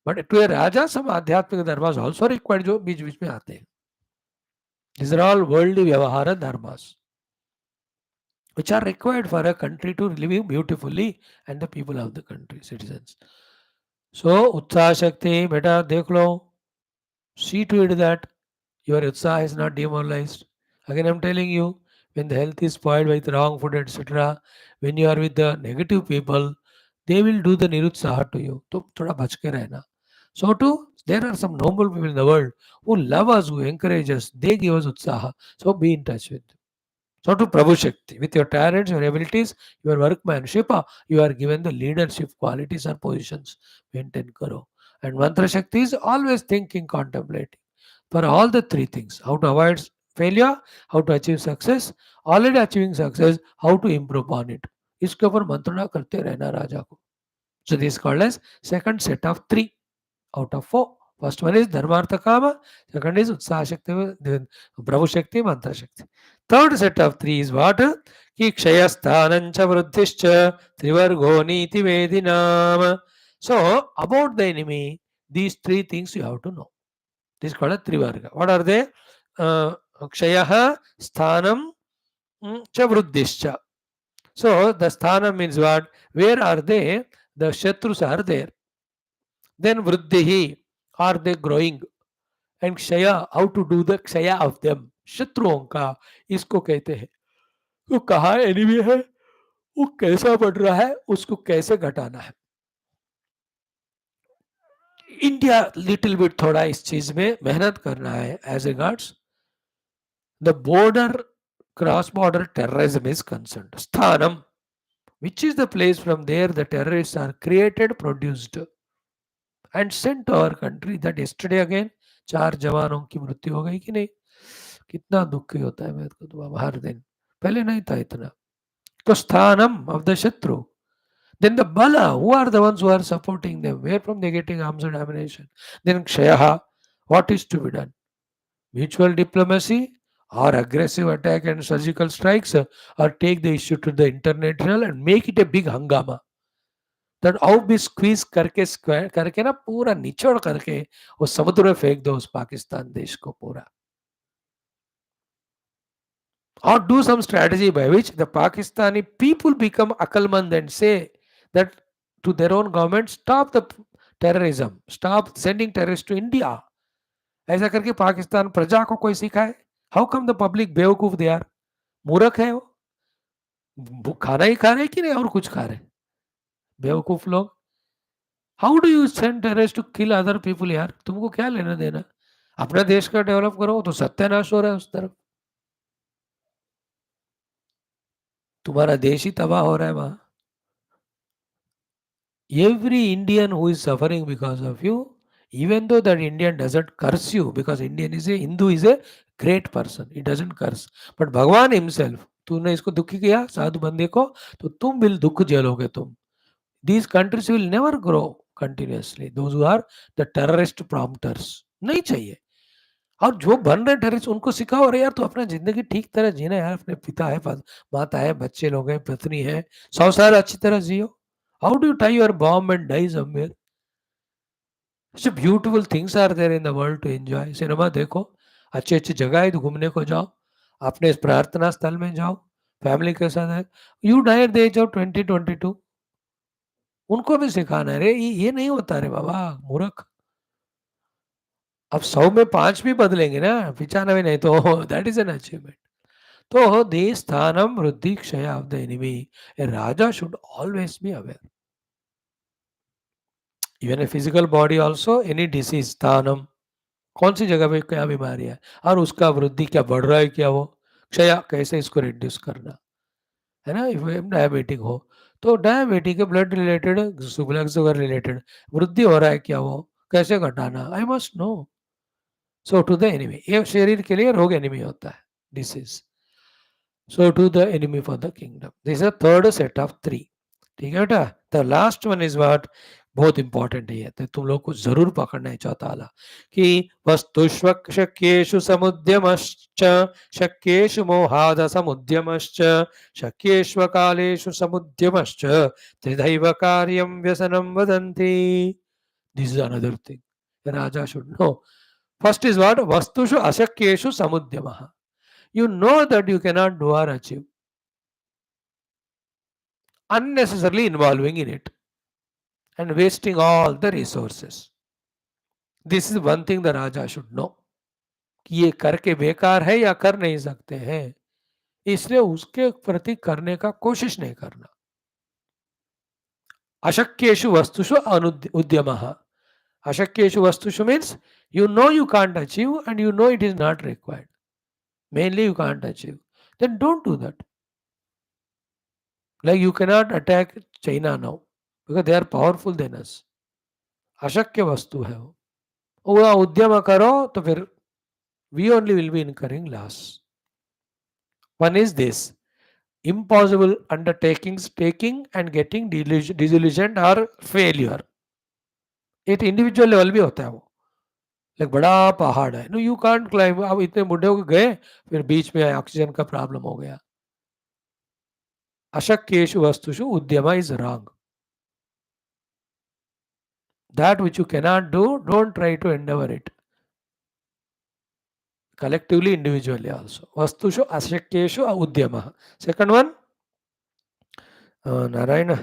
But to a raja, some आध्यात्मिक धर्मास also required जो बीच बीच में आते हैं. These are all worldly व्यवहार dharmas, which are required for a country to live beautifully and the people of the country, citizens. So उत्साह शक्ति बेटा देख लो. See to it that your utsaha is not demoralized. Again, I'm telling you, when the health is spoiled with wrong food, etc., when you are with the negative people, they will do the nirutsaha to you. तो थोड़ा बच के रहना. So too, there are some noble people in the world who love us, who encourage us, they give us utsaha. So be in touch with them. So to Prabhu Shakti, with your talents, your abilities, your workmanship, you are given the leadership qualities and positions. Maintain karo. And Mantra Shakti is always thinking, contemplating. For all the three things, how to avoid failure, how to achieve success, already achieving success, how to improve on it. इसके ऊपर मंत्रणा करते रहना राजा को. So this is called as second set of 3 out of 4. First one is Dharmartha Kama, second is Utsaha Shakti, Prabhu Shakti, Mantra Shakti. Third set of 3 is what? Ki Kshayasthanancha Vruddhischa Trivargo Niti Vedinam. So about the enemy, these 3 things you have to know. This is called a Trivarga. What are they? Kshayaha, Sthanam, cha Vruddhischa. So the Sthanam means what? Where are they? The Shatrus are there. Then Vruddhihi, are they growing? And Kshaya, how to do the Kshaya of them? शत्रुओं का इसको कहते हैं. तो कहाँ enemy है, वो कैसा बढ़ रहा है, उसको कैसे घटाना है. इंडिया लिटिल बिट थोड़ा इस चीज में मेहनत करना है as regards the border cross border terrorism is concerned. स्थानम, which is the place from there the terrorists are created, produced and sent to our country. That yesterday again 4 जवानों की मृत्यु हो गई कि नहीं. कितना दुखी होता है मेरे को तो हर दिन. पहले नहीं था इतना. तो स्थानम of the शत्रु, Then the Bala, who are the ones who are supporting them? Where from they getting arms and ammunition? Then Kshayaha, what is to be done? Mutual diplomacy or aggressive attack and surgical strikes, or take the issue to the international and make it a big hangama. That how भी squeeze करके square करके ना पूरा निचोड़ करके वो समुद्र में फेंक दो उस पाकिस्तान देश को पूरा. Or do some strategy by which the Pakistani people become akalmand and say that to their own government, stop the terrorism, stop sending terrorists to India. ऐसा करके पाकिस्तान प्रजा को कोई सिखाए. हाउ कम द पब्लिक बेवकूफ दे आर, मूर्ख है वो खाना ही खा रहे कि नहीं और कुछ खा रहे बेवकूफ लोग. How do you send terrorist to kill other people यार, तुमको क्या लेना देना. अपना देश का डेवलप करो तो सत्यानाश हो रहा है उस तरफ, तुम्हारा देश ही तबाह हो रहा है वहां. Every Indian who is suffering because of you, even though that Indian doesn't curse you, because Indian is a Hindu is a great person, he doesn't curse. But Bhagwan himself, तूने इसको दुखी किया साधु बंदे को तो तुम भी दुख झेलोगे तुम. These countries will never grow continuously. Those who are the terrorist prompters, नहीं चाहिए. और जो बन रहे टेररिस्ट उनको सिखाओ, अरे यार तो अपना जिंदगी ठीक तरह जीना यार, अपने पिता है, माता है, बच्चे लोग हैं, पत्नी है, 100 साल अच्छी तरह जियो. How do you tie your bomb and die somewhere? Such beautiful things are there in the world to enjoy. Cinema देखो, अच्छी अच्छी जगह है तो घूमने को जाओ, अपने प्रार्थना स्थल में जाओ, फैमिली के साथ है. You die at the age of 20-22. उनको भी सिखाना है, रे ये नहीं होता रे बाबा मूर्ख. अब 100 में 5 भी बदलेंगे ना, 95 नहीं तो दैट इज एन अचीवमेंट. तो देश स्थानम वृद्धि क्षय of the enemy, a raja should always be aware. Even a physical body also, any disease स्थानम, कौन सी जगह पे क्या बीमारी है और उसका वृद्धि क्या बढ़ रहा है, क्या वो क्षय कैसे इसको रिड्यूस करना है ना. इफ डायबिटिक हो तो diabetic blood related, blood sugar related वृद्धि हो रहा है क्या, वो कैसे घटाना, I must know. So to the enemy, ये शरीर के लिए रोग एनिमी होता है, disease. So to the enemy for the kingdom. This is a third set of 3. ठीक है बेटा. The last one is what, बहुत इंपॉर्टेंट है ये, तो तुम लोग को जरूर पकड़ना है चौथा वाला, कि वस्तुष्वक् शक्येषु समुद्यमश्च शक्येषु मोहाद समुद्यमश्च शक्येष्व कालेषु समुद्यमश्च त्रिधैव कार्यं व्यसनं वदन्ति. This is another thing Raja should know. First is what, vastushu ashakyeshu samudyamah. You know that you cannot do or achieve, unnecessarily involving in it and wasting all the resources. This is one thing the Raja should know, कि ये करके बेकार है या कर नहीं सकते हैं, इसलिए उसके प्रति करने का कोशिश नहीं करना. अशक्येषु वस्तुषु उद्यमः. अशक्येषु वस्तुषु means you know you can't achieve and you know it is not required. Mainly you can't achieve. Then don't do that. Like you cannot attack China now because they are powerful than us. अशक्य वस्तु है वो. वो उद्यम करो तो फिर we only will be incurring loss. One is this, impossible undertakings taking and getting disillusioned or failure. एक इंडिविजुअल लेवल भी होता है वो, लाइक बड़ा पहाड़ है, नो यू कांट क्लाइंब. अब इतने बुढ़े हो गए, फिर बीच में ऑक्सीजन का प्रॉब्लम हो गया. अशक्येषु वस्तुषु उद्यम is wrong. That which you cannot do, don't try to endeavor it. Collectively, individually also. Vastushu ashakyeshu udyamah. Second one, Narayana.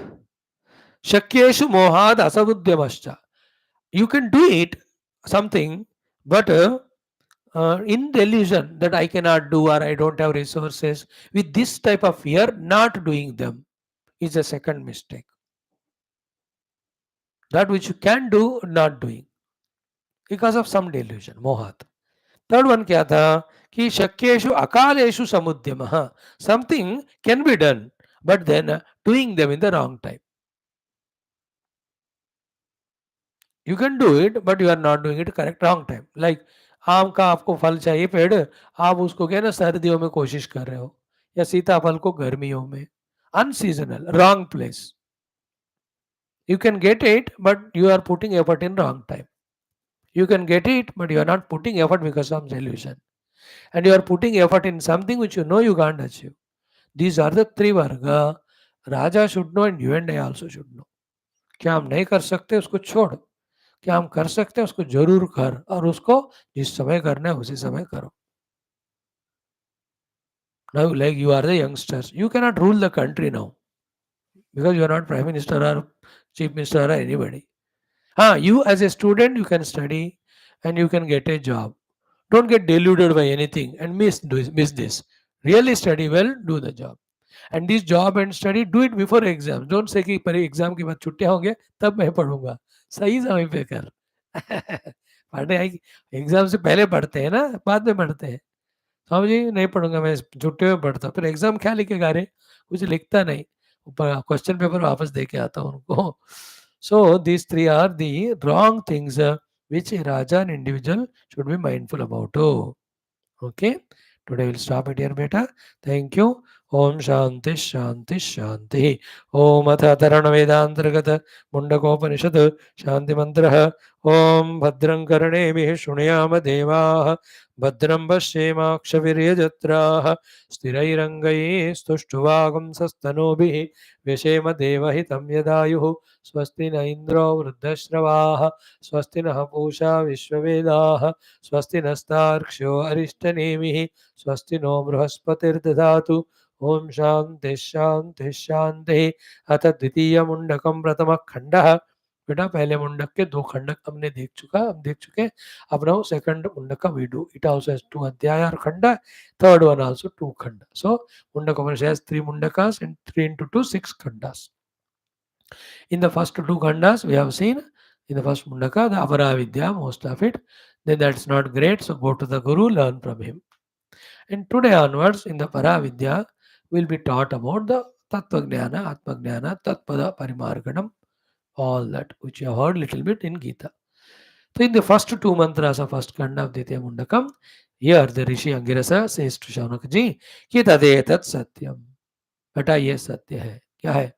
Shakyeshu mohad asabuddyamascha. You can do it, something, but in delusion that I cannot do or I don't have resources, with this type of fear, not doing them is a second mistake. That which you can do, not doing because of some delusion, mohat. Third one क्या था कि शक्येषु अकालेषु समुद्यमः. Something can be done but then doing them in the wrong time. You can do it but you are not doing it correct wrong time. Like आम का आपको फल चाहिए पेड़, आप उसको क्या ना सर्दियों में कोशिश कर रहे हो, या सीताफल को गर्मियों में, unseasonal, wrong place. You can get it, but you are putting effort in wrong time. You can get it, but you are not putting effort because of solution. And you are putting effort in something which you know you can't achieve. These are the three varga. Raja should know and you and I also should know. क्या हम नहीं कर सकते उसको छोड़, क्या हम कर सकते हैं उसको जरूर कर, और उसको जिस समय करना है उसी समय करो. Now, like you are the youngsters, you cannot rule the country now because you are not prime minister or chief minister or anybody. You as a student, you can study and you can get a job. Don't get deluded by anything and miss this. Really study well, do the job. And this job and study, do it before exams. Don't say कि पर exam के बाद छुट्टियां होंगे तब मैं पढ़ूंगा. सही समय पे कर. पढ़ने एग्जाम से पहले पढ़ते हैं ना, बाद में पढ़ते हैं. स्वामी जी नहीं पढ़ूंगा, मैं छुट्टियों में पढ़ता हूँ. फिर एग्जाम क्या लिखेगा? रे कुछ लिखता नहीं, ऊपर क्वेश्चन पेपर वापस दे के आता हूँ उनको. So these three are the wrong things which a Raja and individual should be mindful about. Oh, okay. Today we'll stop it here, beta. Thank you. Om Shanti Shanti Shanti. Om Atha Tarana Vedantargata Mundakopanishad Shanti Mantra. Om Bhadram Karane Shunayama Deva Bhadram Pashyemakshavirya Jatra Sthirairangaye Stuštuvagam Sastanobi Vishema Devahitam Yadayuhu Swasti na Indro Vruddhashravah Swasti na Pusha Vishwavedah स्वस्ति नस्तार्क्ष्यो अरिष्टनेमिः स्वस्ति no बृहस्पतिर्दधातु ओम शांति शांति शांति. अथ द्वितीय मुंडकम प्रथम खंडः. बेटा पहले मुंडक के दो खंडक हमने देख चुके. अब now second Mundaka we do. It also has two अध्याय और खंड. थर्ड वन आल्सो टू खंड. सो Mundaka has three mundakas and 3 into 2 6 khandas. In the first two khandas we have seen, in the first mundaka the Aparavidya, most of it. Then that's not great, so go to the Guru, learn from him. And today onwards, in the Paravidya, we'll be taught about the Tattva Jnana, Atma Jnana, Tatpada Parimarganam, all that, which you have heard little bit in Gita. So in the first two mantras of first Kanda of Ditya Mundakam, here the Rishi Angirasa says to Shaunakji, कि तदेतत् सत्यम. बेटा ये सत्य है. क्या है?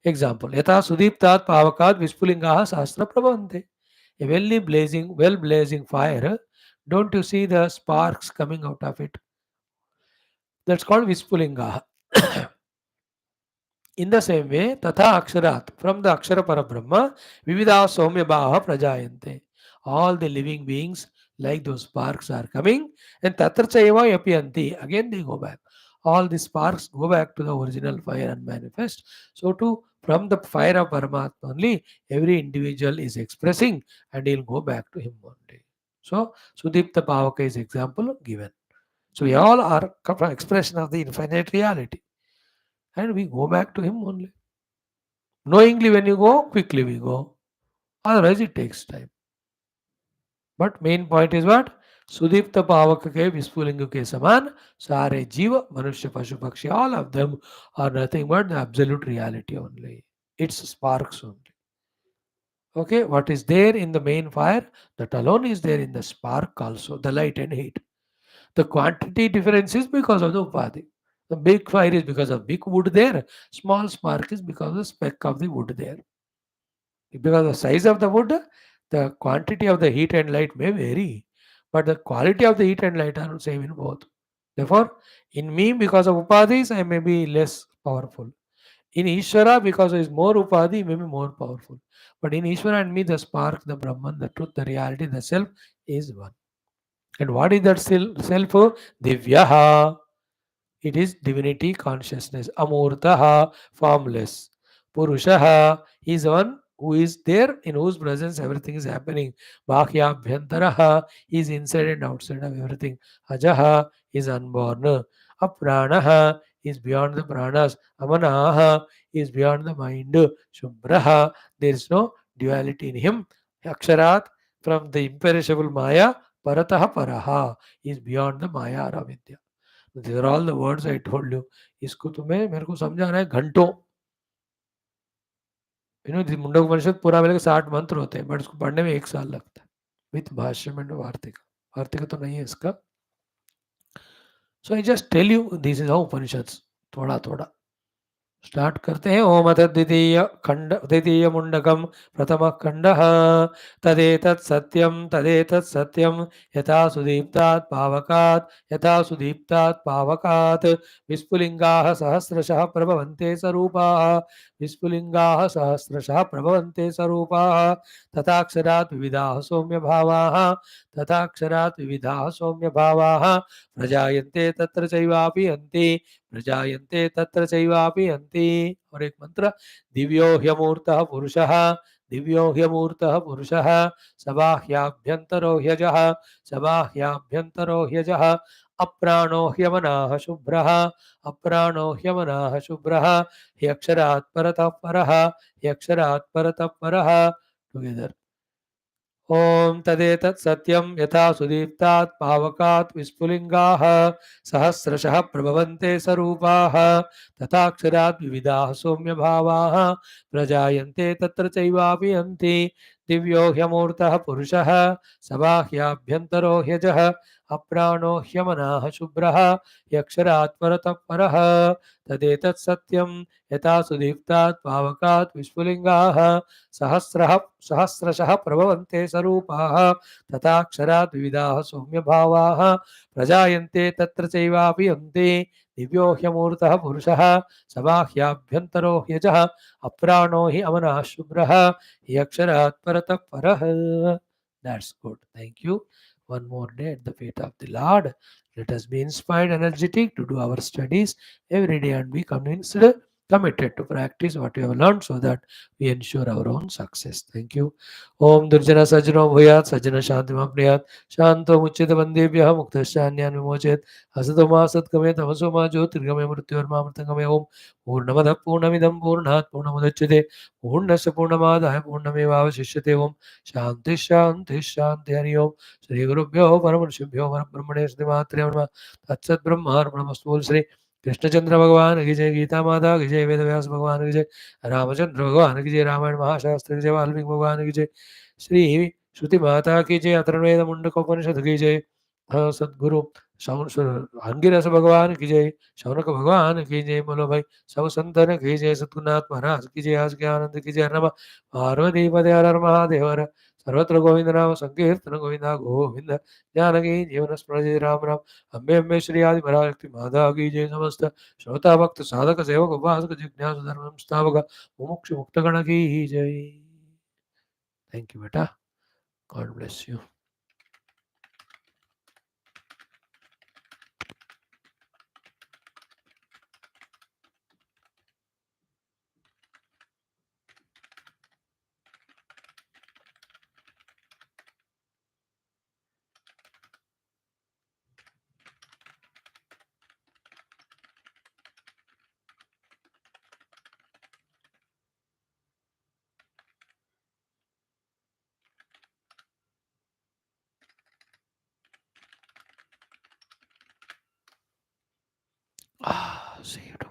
Example, यथा सुदीप्तात् पावकात् विस्फुलिंगाः सहस्र प्रभवन्ते. A well blazing fire, don't you see the sparks coming out of it? That's called Vispulinga. In the same way, Tatha Aksharat, from the Akshara Parabrahma, Vivida Somya Bhaha Prajayante. All the living beings, like those sparks, are coming, and Tatracha Eva Yapiyanti. Again, they go back. All the sparks go back to the original fire and manifest. So, too, from the fire of Paramatma only, every individual is expressing, and he'll go back to him only. So, Sudipta Pavaka is example given. So, we all are expression of the infinite reality, and we go back to him only. Knowingly, when you go, quickly we go. Otherwise, it takes time. But main point is what? Sudipta पावक के विस्फुलिंग के समान सारे जीव मनुष्य पशु पक्षी, all of them are nothing but the absolute reality only. It's sparks only. Okay, what is there in the main fire, that alone is there in the spark also, the light and heat. The quantity difference is because of the upadhi. The big fire is because of big wood there. Small spark is because of the speck of the wood there. Because of the size of the wood, the quantity of the heat and light may vary, but the quality of the heat and light are same in both. Therefore, in me, because of upadhis, I may be less powerful. In Ishvara, because there is more upadhi, may be more powerful. But in Ishvara and me, the spark, the Brahman, the truth, the reality, the self is one. And what is that self? Divyaha. It is divinity consciousness. Amurtaha, formless. Purushaha is one who is there, in whose presence everything is happening. Bhakya Bhyantaraha is inside and outside of everything. Ajaha is unborn. Apranaha is beyond the pranas. Amanaha is beyond the mind. Shubhraha, there is no duality in him. Aksharat, from the imperishable Maya, Parataha Paraha is beyond the Maya or Avidya. These are all the words I told you. इसको तुम्हें मेरे को समझाना है घंटों. मुंडक उपनिषद पूरा मिलकर 60 मंत्र होते हैं, बट इसको पढ़ने में 1 साल लगता है विथ भाष्य में वार्तिका. वार्तिका तो नहीं है इसका. So I just tell you this is how उपनिषद्स, थोड़ा थोड़ा. स्टार्ट करते हैं। ओम अथ द्वितीय मुंडकम प्रथम खंड तदेतत् सत्यम यथा सुदीप्तात् पावकात् विस्फुलिंगाः सहस्रशः प्रभवन्ते स्वरूपाः तथाक्षरात् विविधाः सौम्य भावाः प्रजायन्ते तत्र चैवापि अन्ति प्रजायन्ते तत्र चैवापि अन्ति। और एक मंत्र, दिव्यो ह्यमूर्तः पुरुषः सबाह्याभ्यन्तरो ह्यजः अप्राणो ह्यमनाः शुभ्रः ह्यक्षरात् परतः परः टुगेदर। ओम तदेतत् सत्यम यथा सुदीप्तात् पावकात् विस्फुलिंगाः सहस्रशः प्रभवन्ते स्वरूपाः तथाक्षरात् विविधाः सौम्य भावाः प्रजायन्ते तत्र चैवापि अन्ति। दिव्यो ह्यमूर्तः पुरुषः सबाह्याभ्यन्तरो ह्यजः अप्राणो ह्यमनाः शुभ्रः ह्यक्षरात् परतः परः तदेतत् सत्यम यथा सुदीप्तात् पावकात् विस्फुलिंगाः सहस्रशः प्रभवन्ते स्वरूपाः तथाक्षरात् विविधाः सौम्यभावाः प्रजायन्ते तत्र चैवापि अन्ते। दिव्यो ह्यमूर्तः पुरुषः सबाह्याभ्यन्तरो ह्यजः अप्राणो हि अमनः शुभ्रः ह्यक्षरात् परतः परः। That's good. Thank you. One more day at the feet of the Lord. Let us be inspired, energetic to do our studies every day and be convinced, committed to practice what we have learned so that we ensure our own success. Thank you. Om Durjana Sajano Bhuyat Sajana Shantima Priyat Shanto Muchita Bandebhya Muktashyanyan Vimochet Asatoma Satkame Tamasoma Jyotirgame Mrityorma Mritangame Om Purnamada Purnamidam Purnat Purnamudachite Purnasya Purnamadaya Purnamevavashishyate Om शांति शांति शांति हरि ओम श्री गुरुभ्यो परमर्षिभ्यो परब्रह्मणे श्रीमात्रे नमः तत्सत् ब्रह्मार्पणमस्तु। श्री कृष्णचंद्र भगवान की जय, गीता माता की जय, वेद व्यास भगवान की जय, रामचंद्र भगवान की जय, रामायण महाशास्त्र की जय, वाल्मीकि भगवान की जय, श्री श्रुति माता की जय, अथर्ववेद मुंडकोपनिषद की जय, सदगुरु अंगिरस भगवान की जय, शौनक भगवान की जय। बोलो भाई सब संतन की जय, सतगुरुनाथ महाराज की जय, आज के आनंद की जय। नमः पार्वती पदे हर हर महादेव हर सर्वत्र गोविंद नाम संकीर्तन गोविंदा गोविंद जानकी जीवन स्मृति राम राम। अम्बे अम्बे श्री आदि पराशक्ति माता की जय। समस्त श्रोता भक्त साधक सेवक उपासक जिज्ञासु धर्म संस्थापक मुमुक्ष मुक्तगण की जय। थैंक यू बेटा, God bless you. See you.